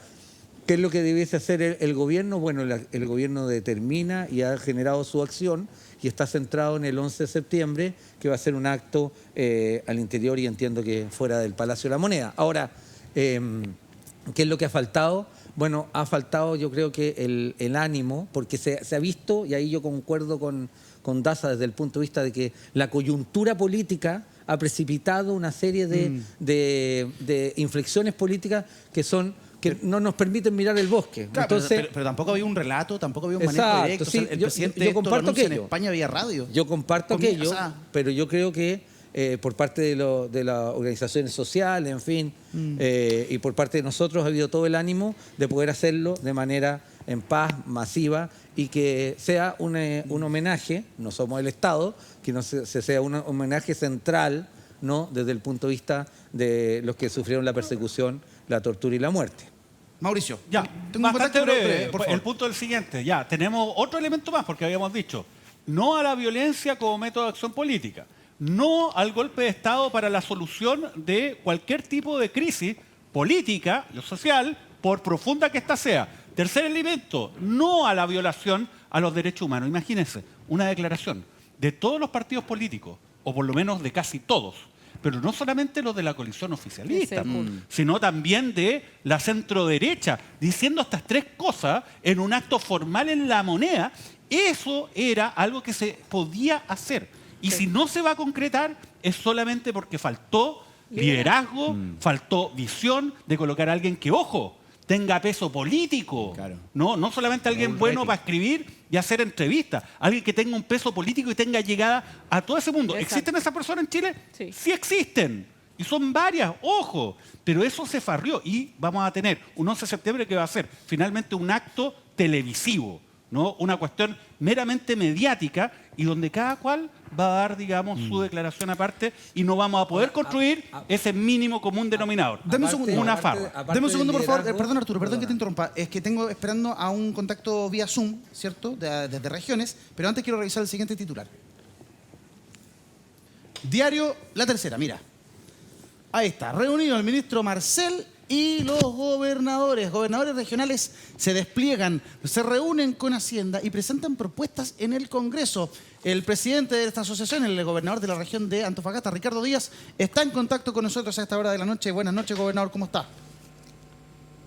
¿qué es lo que debiese hacer el gobierno? Bueno, el gobierno determina y ha generado su acción y está centrado en el 11 de septiembre, que va a ser un acto al interior y entiendo que fuera del Palacio de la Moneda. Ahora, ¿qué es lo que ha faltado? Bueno, ha faltado yo creo que el ánimo, porque se ha visto, y ahí yo concuerdo con Daza desde el punto de vista de que la coyuntura política ha precipitado una serie de inflexiones políticas que no nos permiten mirar el bosque. Claro, Entonces, pero tampoco había un relato, tampoco había un manejo exacto, directo. sí, O sea, el yo presidente comparto esto lo anuncia en aquello. España vía radio. yo comparto aquello, pero yo creo que por parte de las organizaciones sociales, en fin, y por parte de nosotros ha habido todo el ánimo de poder hacerlo de manera en paz, masiva, y que sea un homenaje, no somos el Estado, que no sea un homenaje central, ¿no? Desde el punto de vista de los que sufrieron la persecución, la tortura y la muerte. Mauricio, Ya, tengo un bastante contacto breve. por favor. El punto es el siguiente. Ya, tenemos otro elemento más, porque habíamos dicho, no a la violencia como método de acción política, no al golpe de Estado para la solución de cualquier tipo de crisis política o social, por profunda que ésta sea. Tercer elemento, no a la violación a los derechos humanos. Imagínense, una declaración de todos los partidos políticos, o por lo menos de casi todos, pero no solamente los de la coalición oficialista, sino también de la centroderecha, diciendo estas 3 cosas en un acto formal en La Moneda. Eso era algo que se podía hacer. Y si no se va a concretar, es solamente porque faltó liderazgo, faltó visión de colocar a alguien que, ojo, tenga peso político. Claro. No solamente alguien bueno para escribir y hacer entrevistas. Alguien que tenga un peso político y tenga llegada a todo ese mundo. Exacto. ¿Existen esas personas en Chile? Sí. Sí existen. Y son varias, ojo. Pero eso se farrió. Y vamos a tener un 11 de septiembre que va a ser finalmente un acto televisivo, ¿no? Una cuestión meramente mediática y donde cada cual va a dar, digamos, su declaración aparte y no vamos a poder construir ese mínimo común denominador. Dame un segundo. Una farra. Dame un segundo, por favor. liderazgo- Perdón, Arturo, perdón que te interrumpa. Es que tengo esperando a un contacto vía Zoom, ¿cierto? Desde regiones, pero antes quiero revisar el siguiente titular. Diario La Tercera, mira. Ahí está, reunido el ministro Marcel y los gobernadores regionales se despliegan, se reúnen con Hacienda y presentan propuestas en el Congreso. El presidente de esta asociación, el gobernador de la región de Antofagasta, Ricardo Díaz, está en contacto con nosotros a esta hora de la noche. Buenas noches, gobernador, ¿cómo está?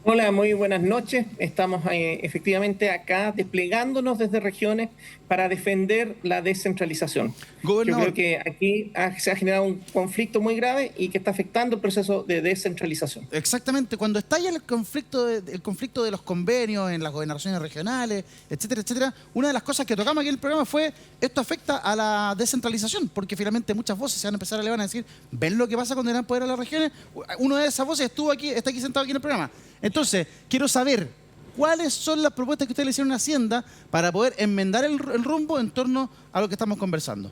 Hola, muy buenas noches. Estamos efectivamente acá desplegándonos desde regiones para defender la descentralización. Gobernador. Yo creo que aquí se ha generado un conflicto muy grave y que está afectando el proceso de descentralización. Exactamente, cuando estalla el conflicto de los convenios en las gobernaciones regionales, etcétera, etcétera, una de las cosas que tocamos aquí en el programa fue esto afecta a la descentralización, porque finalmente muchas voces se van a empezar a elevar a decir, ¿ven lo que pasa cuando le dan poder a las regiones? Una de esas voces está aquí sentado aquí en el programa. Entonces, quiero saber cuáles son las propuestas que ustedes le hicieron a Hacienda para poder enmendar el rumbo en torno a lo que estamos conversando.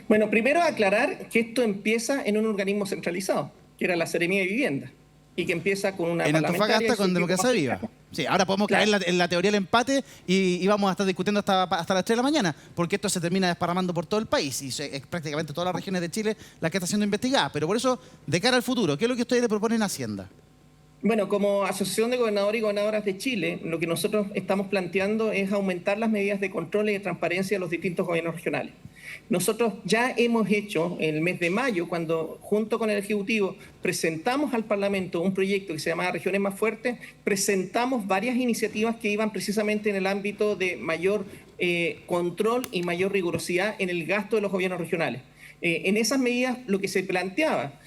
Bueno, primero aclarar que esto empieza en un organismo centralizado, que era la Seremía de Vivienda, y que empieza con una En parlamentaria Antofagasta y con su Democracia equipo Viva. más cercano. Sí, ahora podemos Claro. caer en la teoría del empate y vamos a estar discutiendo hasta las 3 de la mañana, porque esto se termina desparramando por todo el país y es prácticamente todas las regiones de Chile las que está siendo investigada. Pero por eso, de cara al futuro, ¿qué es lo que ustedes le proponen a Hacienda? Bueno, como Asociación de Gobernadores y Gobernadoras de Chile, lo que nosotros estamos planteando es aumentar las medidas de control y de transparencia de los distintos gobiernos regionales. Nosotros ya hemos hecho en el mes de mayo, cuando junto con el Ejecutivo presentamos al Parlamento un proyecto que se llamaba Regiones Más Fuertes, presentamos varias iniciativas que iban precisamente en el ámbito de mayor control y mayor rigurosidad en el gasto de los gobiernos regionales. En esas medidas lo que se planteaba,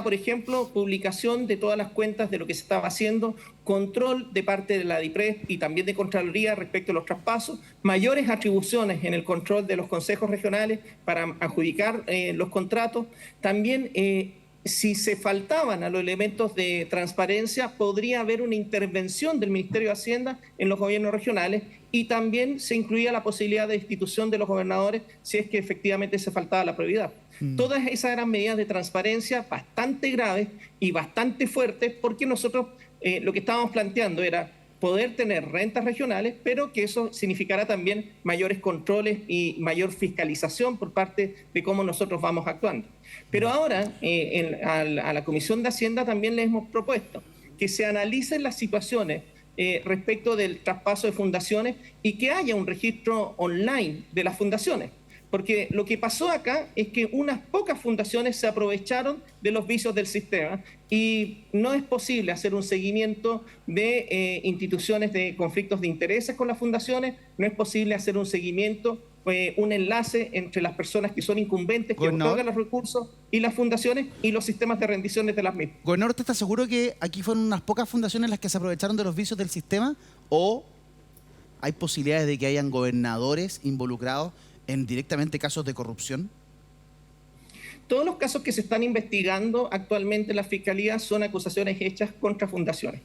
por ejemplo, publicación de todas las cuentas de lo que se estaba haciendo, control de parte de la DIPRES y también de Contraloría respecto a los traspasos, mayores atribuciones en el control de los consejos regionales para adjudicar los contratos. También, si se faltaban a los elementos de transparencia, podría haber una intervención del Ministerio de Hacienda en los gobiernos regionales y también se incluía la posibilidad de destitución de los gobernadores si es que efectivamente se faltaba la probidad. Todas esas eran medidas de transparencia bastante graves y bastante fuertes porque nosotros lo que estábamos planteando era poder tener rentas regionales, pero que eso significara también mayores controles y mayor fiscalización por parte de cómo nosotros vamos actuando. Pero ahora a la Comisión de Hacienda también les hemos propuesto que se analicen las situaciones respecto del traspaso de fundaciones y que haya un registro online de las fundaciones. Porque lo que pasó acá es que unas pocas fundaciones se aprovecharon de los vicios del sistema y no es posible hacer un seguimiento de instituciones de conflictos de intereses con las fundaciones, no es posible hacer un seguimiento, un enlace entre las personas que son incumbentes, que otorgan los recursos y las fundaciones y los sistemas de rendiciones de las mismas. Gobernador, ¿usted está seguro que aquí fueron unas pocas fundaciones las que se aprovecharon de los vicios del sistema o hay posibilidades de que hayan gobernadores involucrados en directamente casos de corrupción? Todos los casos que se están investigando actualmente en la Fiscalía son acusaciones hechas contra fundaciones.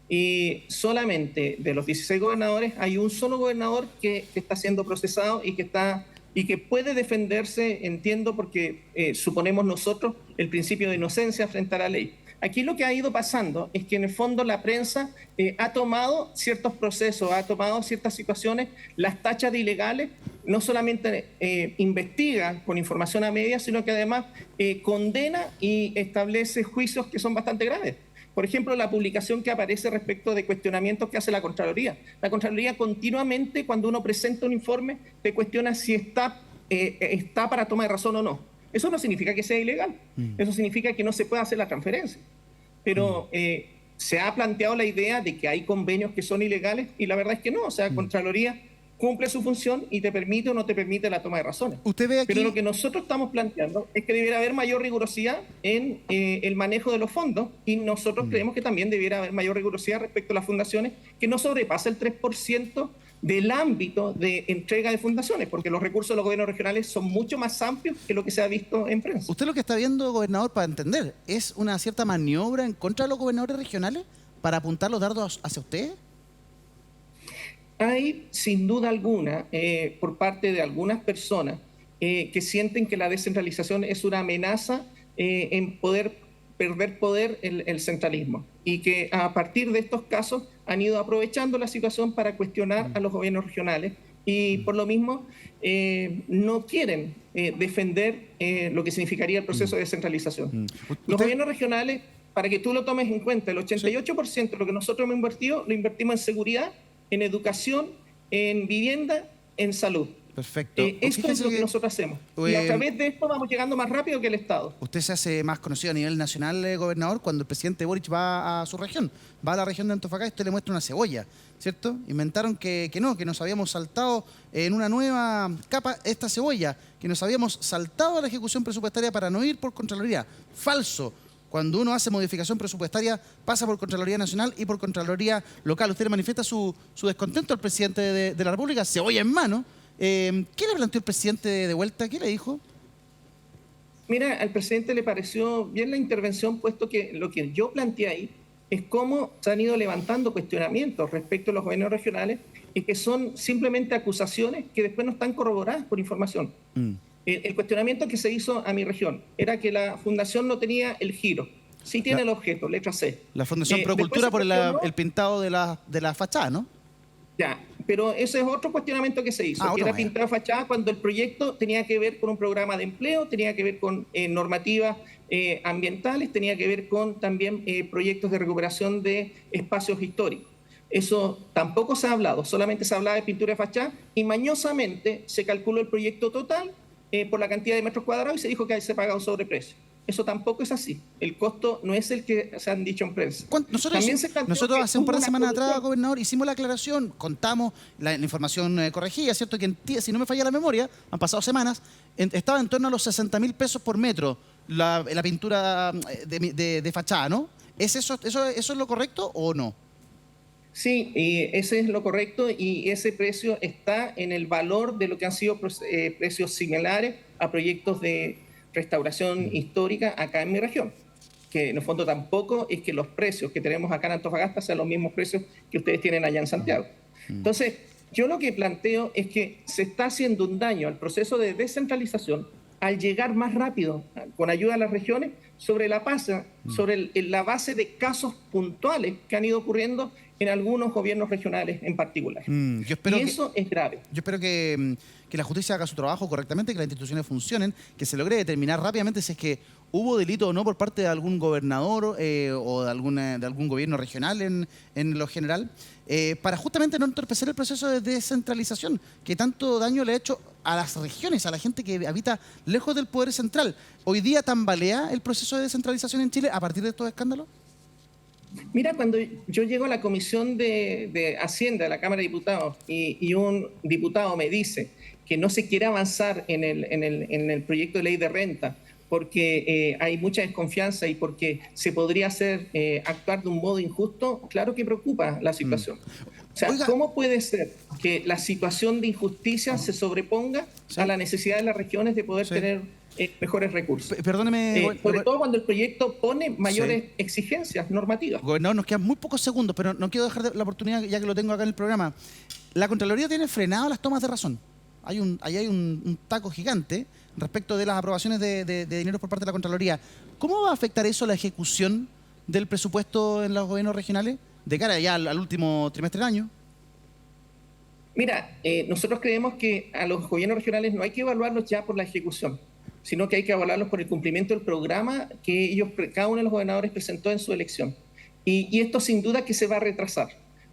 Y solamente de los 16 gobernadores hay un solo gobernador que está siendo procesado y que puede defenderse, entiendo, porque suponemos nosotros el principio de inocencia frente a la ley. Aquí lo que ha ido pasando es que en el fondo la prensa ha tomado ciertos procesos, ha tomado ciertas situaciones, las tacha de ilegales, no solamente investiga con información a media, sino que además condena y establece juicios que son bastante graves. Por ejemplo, la publicación que aparece respecto de cuestionamientos que hace la Contraloría. La Contraloría continuamente, cuando uno presenta un informe, te cuestiona si está para toma de razón o no. Eso no significa que sea ilegal, eso significa que no se puede hacer la transferencia. Pero se ha planteado la idea de que hay convenios que son ilegales y la verdad es que no, o sea, Contraloría cumple su función y te permite o no te permite la toma de razones. ¿Usted ve aquí? Pero lo que nosotros estamos planteando es que debiera haber mayor rigurosidad en el manejo de los fondos y nosotros creemos que también debiera haber mayor rigurosidad respecto a las fundaciones que no sobrepasa el 3% del ámbito de entrega de fundaciones, porque los recursos de los gobiernos regionales son mucho más amplios que lo que se ha visto en prensa. ¿Usted lo que está viendo, gobernador, para entender, es una cierta maniobra en contra de los gobernadores regionales para apuntar los dardos hacia ustedes? Hay, sin duda alguna, por parte de algunas personas que sienten que la descentralización es una amenaza en poder perder poder el centralismo y que a partir de estos casos han ido aprovechando la situación para cuestionar a los gobiernos regionales y por lo mismo no quieren defender lo que significaría el proceso de descentralización. Los gobiernos regionales, para que tú lo tomes en cuenta, el 88% de lo que nosotros hemos invertido, lo invertimos en seguridad, en educación, en vivienda, en salud. Perfecto. Esto es lo que nosotros hacemos. Y a través de esto vamos llegando más rápido que el Estado. Usted se hace más conocido a nivel nacional, gobernador, cuando el presidente Boric va a su región. Va a la región de Antofagasta y usted le muestra una cebolla, ¿cierto? Inventaron que nos habíamos saltado en una nueva capa esta cebolla, que nos habíamos saltado a la ejecución presupuestaria para no ir por Contraloría. Falso. Cuando uno hace modificación presupuestaria, pasa por Contraloría Nacional y por Contraloría Local. Usted le manifiesta su descontento al presidente de la República, cebolla en mano. ¿Qué le planteó el presidente de vuelta? ¿Qué le dijo? Mira, al presidente le pareció bien la intervención, puesto que lo que yo planteé ahí es cómo se han ido levantando cuestionamientos respecto a los gobiernos regionales y que son simplemente acusaciones que después no están corroboradas por información. El cuestionamiento que se hizo a mi región era que la fundación no tenía el giro. Sí tiene el objeto, letra C. La Fundación Procultura por el pintado de la fachada, ¿no? Ya, pero ese es otro cuestionamiento que se hizo, que era pintar fachada cuando el proyecto tenía que ver con un programa de empleo, tenía que ver con normativas ambientales, tenía que ver con también proyectos de recuperación de espacios históricos. Eso tampoco se ha hablado, solamente se hablaba de pintura de fachada y mañosamente se calculó el proyecto total por la cantidad de metros cuadrados y se dijo que se paga un sobreprecio. Eso tampoco es así. El costo no es el que se han dicho en prensa. Nosotros hace un par de semanas atrás, gobernador, hicimos la aclaración, contamos la información corregida, ¿cierto? Que si no me falla la memoria, han pasado semanas, estaba en torno a los 60.000 pesos por metro la pintura de fachada, ¿no? ¿Eso es lo correcto o no? Sí, ese es lo correcto y ese precio está en el valor de lo que han sido precios similares a proyectos de restauración histórica acá en mi región, que en el fondo tampoco es que los precios que tenemos acá en Antofagasta sean los mismos precios que ustedes tienen allá en Santiago. Entonces, yo lo que planteo es que se está haciendo un daño al proceso de descentralización al llegar más rápido, con ayuda de las regiones, sobre la base de casos puntuales que han ido ocurriendo en algunos gobiernos regionales en particular. Eso es grave. Yo espero que la justicia haga su trabajo correctamente, que las instituciones funcionen, que se logre determinar rápidamente si es que hubo delito o no por parte de algún gobernador o de algún gobierno regional en lo general, para justamente no entorpecer el proceso de descentralización que tanto daño le ha hecho a las regiones, a la gente que habita lejos del poder central. ¿Hoy día tambalea el proceso de descentralización en Chile a partir de estos escándalos? Mira, cuando yo llego a la Comisión de Hacienda de la Cámara de Diputados y un diputado me dice que no se quiere avanzar en el proyecto de ley de renta porque hay mucha desconfianza y porque se podría actuar de un modo injusto, claro que preocupa la situación. O sea, ¿cómo puede ser que la situación de injusticia se sobreponga a la necesidad de las regiones de poder tener mejores recursos? Perdóneme. Sobre todo cuando el proyecto pone mayores exigencias normativas. Gobernador, nos quedan muy pocos segundos, pero no quiero dejar la oportunidad, ya que lo tengo acá en el programa. La Contraloría tiene frenado las tomas de razón. Ahí hay un taco gigante respecto de las aprobaciones de dinero por parte de la Contraloría. ¿Cómo va a afectar eso la ejecución del presupuesto en los gobiernos regionales de cara ya al último trimestre del año? Mira, nosotros creemos que a los gobiernos regionales no hay que evaluarlos ya por la ejecución, sino que hay que evaluarlos por el cumplimiento del programa que cada uno de los gobernadores presentó en su elección. Y esto sin duda que se va a retrasar,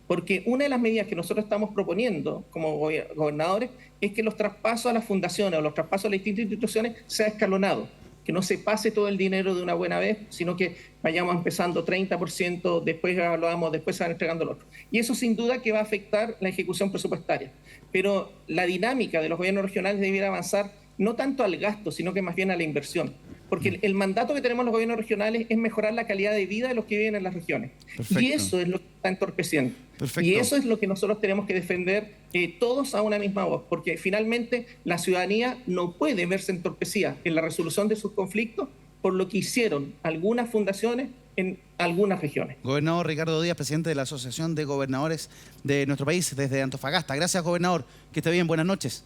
porque una de las medidas que nosotros estamos proponiendo como gobernadores es que los traspasos a las fundaciones o los traspasos a las distintas instituciones sea escalonado, que no se pase todo el dinero de una buena vez, sino que vayamos empezando 30%, después evaluamos, después se van entregando el otro. Y eso sin duda que va a afectar la ejecución presupuestaria. Pero la dinámica de los gobiernos regionales debiera avanzar no tanto al gasto, sino que más bien a la inversión. Porque el mandato que tenemos los gobiernos regionales es mejorar la calidad de vida de los que viven en las regiones. Perfecto. Y eso es lo que está entorpeciendo. Perfecto. Y eso es lo que nosotros tenemos que defender todos a una misma voz, porque finalmente la ciudadanía no puede verse entorpecida en la resolución de sus conflictos por lo que hicieron algunas fundaciones en algunas regiones. Gobernador Ricardo Díaz, presidente de la Asociación de Gobernadores de nuestro país, desde Antofagasta. Gracias, gobernador. Que esté bien. Buenas noches.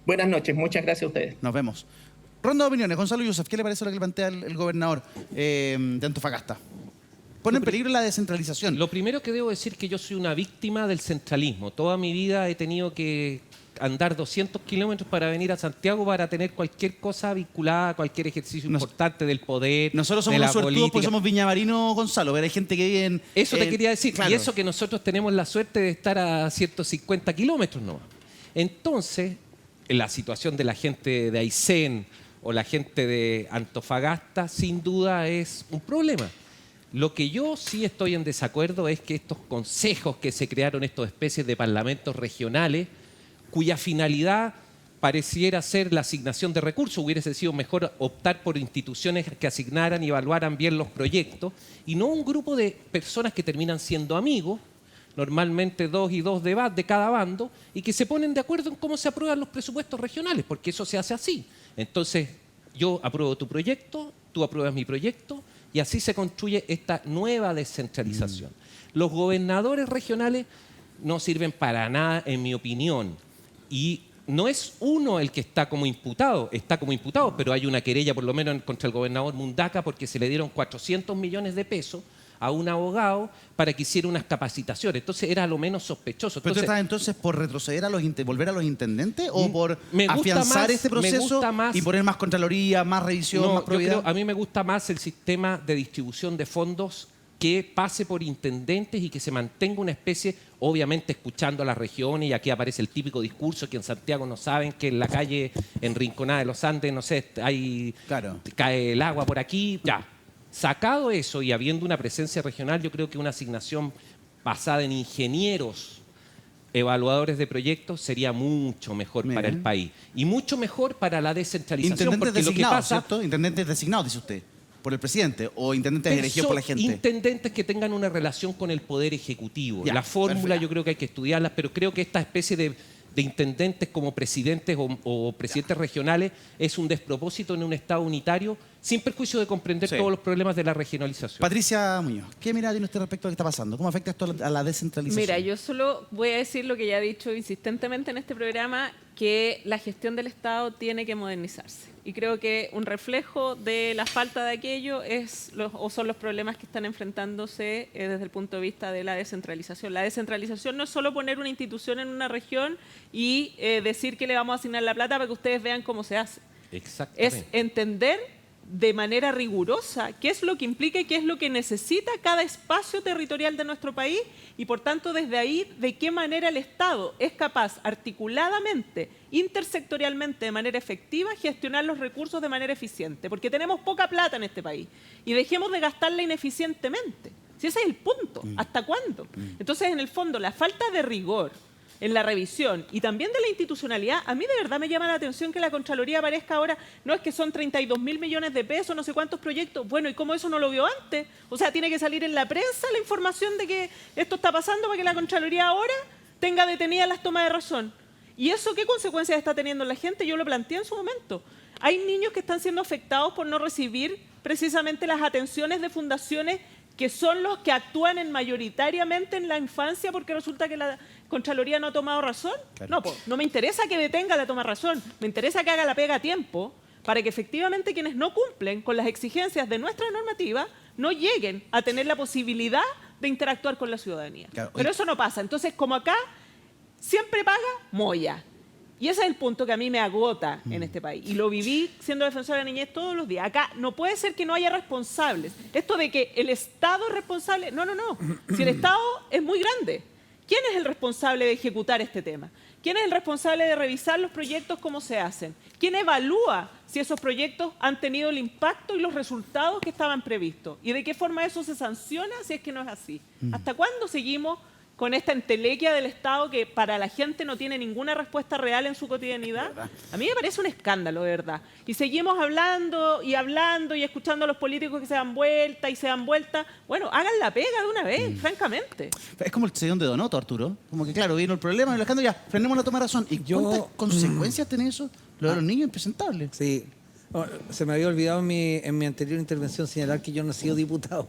Buenas noches. Muchas gracias a ustedes. Nos vemos. Ronda de opiniones. Gonzalo Yusef, ¿qué le parece lo que plantea el gobernador de Antofagasta? Pone en peligro la descentralización. Lo primero que debo decir es que yo soy una víctima del centralismo. Toda mi vida he tenido que andar 200 kilómetros para venir a Santiago para tener cualquier cosa vinculada a cualquier ejercicio importante del poder. Nosotros somos los suertudos porque somos viñamarinos, Gonzalo, pero hay gente que vive en... Eso te quería decir. Claro. Y eso que nosotros tenemos la suerte de estar a 150 kilómetros nomás. Entonces, la situación de la gente de Aysén o la gente de Antofagasta, sin duda es un problema. Lo que yo sí estoy en desacuerdo es que estos consejos que se crearon, estas especies de parlamentos regionales, cuya finalidad pareciera ser la asignación de recursos, hubiese sido mejor optar por instituciones que asignaran y evaluaran bien los proyectos, y no un grupo de personas que terminan siendo amigos, normalmente 2 y 2 de cada bando, y que se ponen de acuerdo en cómo se aprueban los presupuestos regionales, porque eso se hace así. Entonces, yo apruebo tu proyecto, tú apruebas mi proyecto, y así se construye esta nueva descentralización. Los gobernadores regionales no sirven para nada, en mi opinión, y no es uno el que está como imputado, pero hay una querella por lo menos contra el gobernador Mundaca porque se le dieron 400 millones de pesos a un abogado para que hiciera unas capacitaciones. Entonces era lo menos sospechoso. ¿Pero tú Entonces, estás entonces por retroceder volver a los intendentes o por me gusta afianzar más- este me proceso gusta más- y poner más contraloría, más revisión, no, más yo probidad? creo, a mí me gusta más el sistema de distribución de fondos que pase por intendentes y que se mantenga una especie, obviamente escuchando a las regiones, y aquí aparece el típico discurso que en Santiago no saben que en la calle en Rinconada de los Andes, no sé, Claro. cae el agua por aquí, ya. Sacado eso y habiendo una presencia regional, yo creo que una asignación basada en ingenieros evaluadores de proyectos sería mucho mejor para el Bien. país y mucho mejor para la descentralización. Intendentes Porque lo que designados, pasa, ¿cierto? Intendentes designados, dice usted, por el presidente o intendentes elegidos por la gente. intendentes que tengan una relación con el Poder Ejecutivo. Ya, La fórmula perfecto. yo creo que hay que estudiarla, pero creo que esta especie de intendentes como presidentes o presidentes regionales es un despropósito en un Estado unitario, sin perjuicio de comprender Sí. todos los problemas de la regionalización. Patricia Muñoz, ¿qué mirada tiene usted respecto a lo que está pasando? ¿Cómo afecta esto a la descentralización? Mira, yo solo voy a decir lo que ya he dicho insistentemente en este programa, que la gestión del Estado tiene que modernizarse. Y creo que un reflejo de la falta de aquello son los problemas que están enfrentándose desde el punto de vista de la descentralización. La descentralización no es solo poner una institución en una región y decir que le vamos a asignar la plata para que ustedes vean cómo se hace. Exactamente. Es entender de manera rigurosa qué es lo que implica y qué es lo que necesita cada espacio territorial de nuestro país y, por tanto, desde ahí, de qué manera el Estado es capaz articuladamente, intersectorialmente, de manera efectiva, gestionar los recursos de manera eficiente. Porque tenemos poca plata en este país y dejemos de gastarla ineficientemente. Si ese es el punto, ¿hasta cuándo? Entonces, en el fondo, la falta de rigor en la revisión y también de la institucionalidad, a mí de verdad me llama la atención que la Contraloría aparezca ahora, no es que son 32.000 millones de pesos, no sé cuántos proyectos, bueno, ¿y cómo eso no lo vio antes? O sea, tiene que salir en la prensa la información de que esto está pasando para que la Contraloría ahora tenga detenidas las tomas de razón. ¿Y eso qué consecuencias está teniendo en la gente? Yo lo planteé en su momento. Hay niños que están siendo afectados por no recibir precisamente las atenciones de fundaciones que son los que actúan mayoritariamente en la infancia porque resulta que la Contraloría no ha tomado razón. Claro. No, pues, no me interesa que detenga la toma de razón, me interesa que haga la pega a tiempo para que efectivamente quienes no cumplen con las exigencias de nuestra normativa no lleguen a tener la posibilidad de interactuar con la ciudadanía. Claro. Pero eso no pasa. Entonces, como acá siempre paga Moya. Y ese es el punto que a mí me agota en este país. Y lo viví siendo defensora de la niñez todos los días. Acá no puede ser que no haya responsables. Esto de que el Estado es responsable... No. Si el Estado es muy grande, ¿quién es el responsable de ejecutar este tema? ¿Quién es el responsable de revisar los proyectos, cómo se hacen? ¿Quién evalúa si esos proyectos han tenido el impacto y los resultados que estaban previstos? ¿Y de qué forma eso se sanciona si es que no es así? ¿Hasta cuándo seguimos con esta entelequia del Estado que para la gente no tiene ninguna respuesta real en su cotidianidad? A mí me parece un escándalo, de verdad. Y seguimos hablando y escuchando a los políticos que se dan vuelta y se dan vuelta. Bueno, hagan la pega de una vez, francamente. Es como el sellón de Donoto, Arturo. Como que, claro, vino el problema, el escándalo, ya, frenemos la toma de razón. ¿Y cuántas consecuencias tiene eso? Lo de los niños impresentables. Sí. Oh, se me había olvidado en mi anterior intervención señalar que yo no he sido diputado.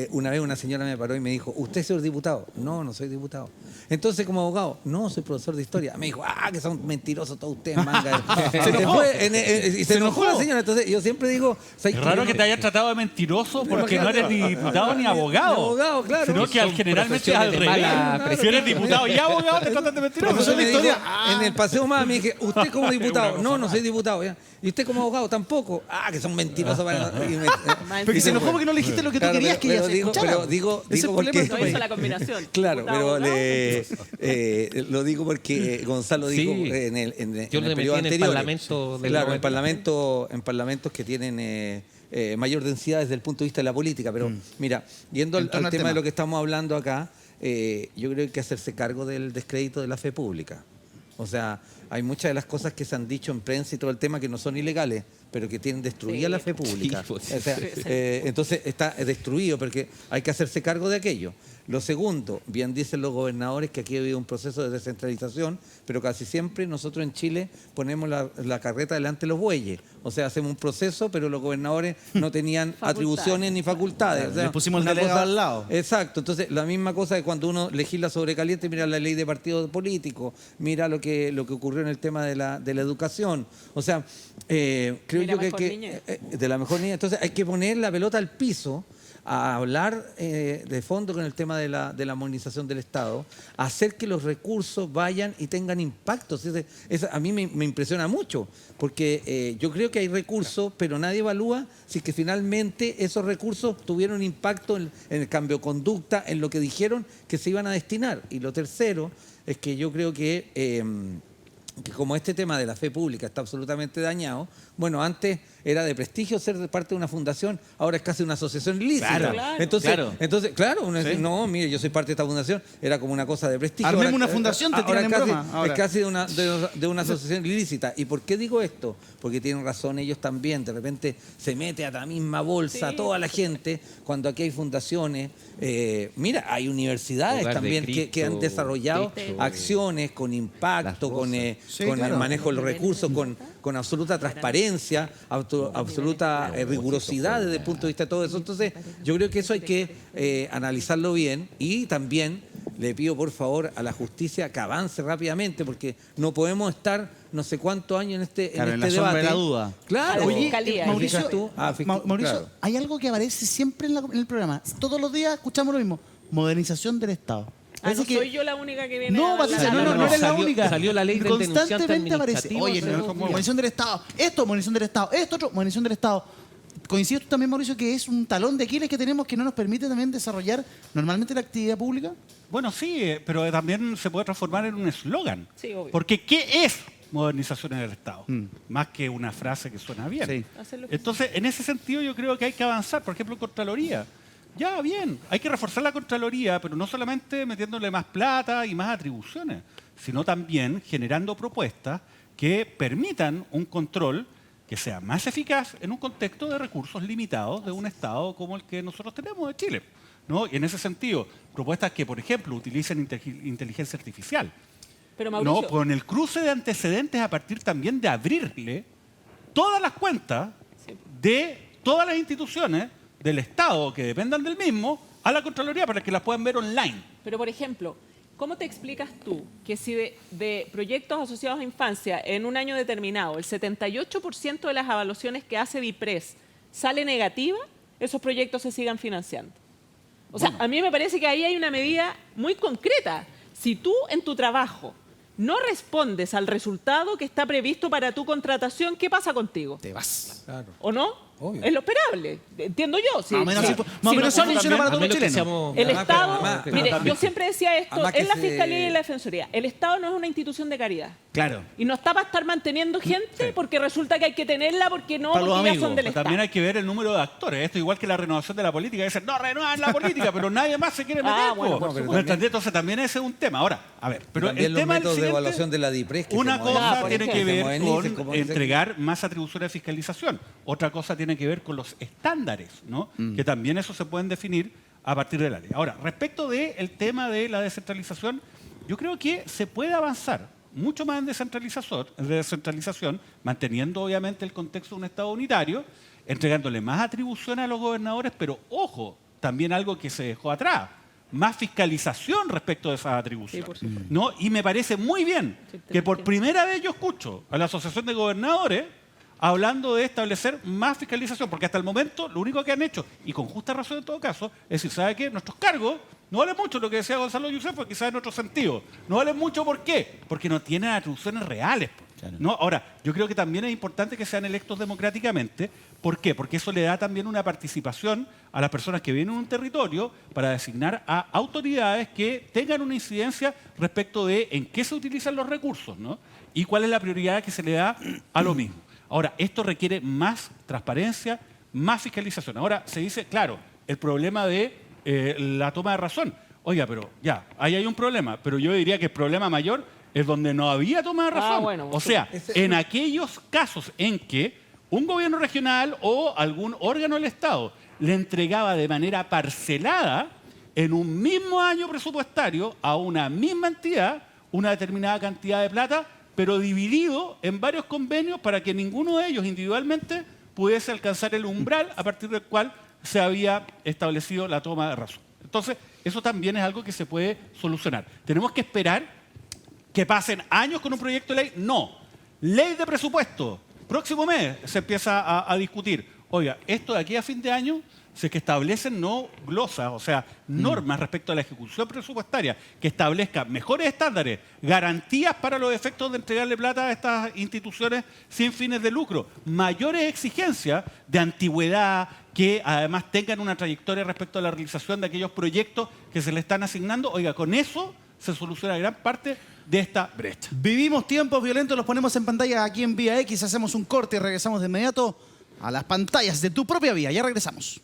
Una vez una señora me paró y me dijo, ¿usted es señor diputado? No, no soy diputado. Entonces, como abogado, no, soy profesor de historia. Me dijo, que son mentirosos todos ustedes, manga. Se enojó la señora. Entonces, yo siempre digo... Es raro que te hayas tratado de mentiroso porque no eres ni diputado ni abogado. Abogado, claro. Sino que generalmente es al profesiones de mala revés. Si eres diputado y abogado, te tratan de mentiroso. Profesor de historia, en el paseo más me dije, ¿usted como diputado? No, no soy diputado. ¿Ya? ¿Y usted como abogado? Tampoco. Que son mentirosos. Porque se enojó porque no le dijiste lo que tú querías que ella se escuchara. Pero digo Ese es el porque... problema. No hizo la combinación. Claro, pero Diputado, lo digo porque Gonzalo Sí. dijo en el Yo lo metí periodo en el anterior. Parlamento del Claro, 90. en parlamentos que tienen mayor densidad desde el punto de vista de la política. Pero mira, yendo En torno al al tema de tema. lo que estamos hablando acá, yo creo que hay que hacerse cargo del descrédito de la fe pública. O sea, hay muchas de las cosas que se han dicho en prensa y todo el tema que no son ilegales, pero que tienen destruida Sí. la fe pública. Sí, pues. O sea, entonces está destruido porque hay que hacerse cargo de aquello. Lo segundo, bien dicen los gobernadores que aquí ha habido un proceso de descentralización, pero casi siempre nosotros en Chile ponemos la carreta delante de los bueyes. O sea, hacemos un proceso, pero los gobernadores no tenían atribuciones ni facultades. O sea, Le pusimos el una delegado al lado. Exacto. Entonces, la misma cosa de cuando uno legisla sobre caliente, mira la ley de partidos políticos, mira lo que ocurrió en el tema de la educación. O sea, creo Mira, yo que, mejor niñez. de la mejor niña. Entonces, hay que poner la pelota al piso a hablar de fondo con el tema de la modernización del Estado, a hacer que los recursos vayan y tengan impactos. A mí me impresiona mucho, porque yo creo que hay recursos, pero nadie evalúa si es que finalmente esos recursos tuvieron impacto en el cambio de conducta, en lo que dijeron que se iban a destinar. Y lo tercero es que yo creo que como este tema de la fe pública está absolutamente dañado, bueno, antes era de prestigio ser parte de una fundación, ahora es casi una asociación ilícita. Claro. Entonces, claro, uno dice, no, mire, yo soy parte de esta fundación, era como una cosa de prestigio. Armemos Ahora, una fundación, te tiran en broma. Es Ahora. casi de una asociación ilícita. ¿Y por qué digo esto? Porque tienen razón ellos también. De repente se mete a la misma bolsa Sí. toda la gente, cuando aquí hay fundaciones. Mira, hay universidades Hogar de también que han Cristo, desarrollado Cristo, acciones con impacto, Las con Rosas. Sí, el claro. manejo de los recursos, con absoluta transparencia, absoluta rigurosidad desde el punto de vista de todo eso. Entonces, yo creo que eso hay que analizarlo bien, y también le pido por favor a la justicia que avance rápidamente, porque no podemos estar no sé cuántos años en este Claro, en debate. la sombra de la duda. Claro. Oye, Fiscalía. Mauricio, Fijas tú. Mauricio, Claro. hay algo que aparece siempre en el programa. Todos los días escuchamos lo mismo. Modernización del Estado. Parece No soy yo la única que viene No, a Patricia, hablar. no eres la Salió- única. salió la ley del denunciante Constantemente aparece. administrativo Oye, hace no, 2 días. modernización del Estado. Esto, modernización del Estado. Esto, otro, modernización del Estado. ¿Coincides tú también, Mauricio, que es un talón de Aquiles que tenemos que no nos permite también desarrollar normalmente la actividad pública? Bueno, sí, pero también se puede transformar en un eslogan. Sí, obvio. Porque ¿qué es modernización en el Estado? Más que una frase que suena bien. Sí. Hacerlo que- Entonces, en ese sentido yo creo que hay que avanzar. Por ejemplo, Contraloría. Ya, bien, hay que reforzar la Contraloría, pero no solamente metiéndole más plata y más atribuciones, sino también generando propuestas que permitan un control que sea más eficaz en un contexto de recursos limitados de un Estado como el que nosotros tenemos de Chile, ¿no? Y en ese sentido, propuestas que, por ejemplo, utilicen inteligencia artificial, Pero Mauricio, ¿no? Con el cruce de antecedentes a partir también de abrirle todas las cuentas de todas las instituciones del Estado que dependan del mismo a la Contraloría para que las puedan ver online. pero por ejemplo, ¿cómo te explicas tú que si de proyectos asociados a infancia en un año determinado el 78% de las evaluaciones que hace BIPRES sale negativa, esos proyectos se sigan financiando? O sea, a mí me parece que ahí hay una medida muy concreta. Si tú en tu trabajo no respondes al resultado que está previsto para tu contratación, ¿qué pasa contigo? Te vas. Claro. ¿O no? Obvio. Es lo esperable, entiendo yo. Si, Más o menos si- así fu- si más o menos no así son- funciona para A todos los menos que chilenos. seamos- el Además, Estado, además, mire, además, yo siempre decía esto además que en la se- Fiscalía y en la Defensoría. El Estado no es una institución de caridad. Claro. Y no está para estar manteniendo gente porque resulta que hay que tenerla porque no, Para los porque ya amigos. son del Pero Estado. también hay que ver el número de actores. Esto igual que la renovación de la política. Dicen, no, renuevan la política, pero nadie más se quiere meter. Ah, bueno, po. por ¿Me supuesto. entendés? Entonces también ese es un tema. Ahora, a ver, pero También el los tema del métodos de siguiente- evaluación de la DIPRES que Una se modernicen. cosa por tiene que ejemplo. ver Se modernicen, con como dice- entregar más atribuciones de fiscalización. Otra cosa tiene que ver con los estándares, ¿no? Que también eso se pueden definir a partir de la ley. Ahora, respecto del tema de la descentralización, yo creo que se puede avanzar mucho más en descentralización, manteniendo obviamente el contexto de un Estado unitario, entregándole más atribuciones a los gobernadores, pero ojo, también algo que se dejó atrás, más fiscalización respecto de esas atribuciones. Sí, por supuesto. ¿No? Y me parece muy bien que por primera vez yo escucho a la Asociación de Gobernadores hablando de establecer más fiscalización, porque hasta el momento lo único que han hecho, y con justa razón en todo caso, es decir, ¿sabe qué? Nuestros cargos no valen mucho, lo que decía Gonzalo Youssef, pues quizás en otro sentido. No valen mucho, ¿por qué? Porque no tienen atribuciones reales. ¿No? Ahora, yo creo que también es importante que sean electos democráticamente. ¿Por qué? Porque eso le da también una participación a las personas que vienen a un territorio para designar a autoridades que tengan una incidencia respecto de en qué se utilizan los recursos, ¿no? Y cuál es la prioridad que se le da a lo mismo. Ahora, esto requiere más transparencia, más fiscalización. Ahora, se dice, claro, el problema de la toma de razón. Oiga, pero ya, ahí hay un problema, pero yo diría que el problema mayor es donde no había toma de razón. bueno, O sea, en aquellos casos en que un gobierno regional o algún órgano del Estado le entregaba de manera parcelada en un mismo año presupuestario a una misma entidad una determinada cantidad de plata, pero dividido en varios convenios para que ninguno de ellos individualmente pudiese alcanzar el umbral a partir del cual se había establecido la toma de razón. Entonces, eso también es algo que se puede solucionar. ¿Tenemos que esperar que pasen años con un proyecto de ley? No. Ley de presupuesto. Próximo mes se empieza a discutir. oiga, esto de aquí a fin de año se que establecen no glosas, o sea, normas respecto a la ejecución presupuestaria, que establezcan mejores estándares, garantías para los efectos de entregarle plata a estas instituciones sin fines de lucro, mayores exigencias de antigüedad, que además tengan una trayectoria respecto a la realización de aquellos proyectos que se le están asignando. Oiga, con eso se soluciona gran parte de esta brecha. Vivimos tiempos violentos, los ponemos en pantalla aquí en Vía X, hacemos un corte y regresamos de inmediato a las pantallas de tu propia vía. Ya regresamos.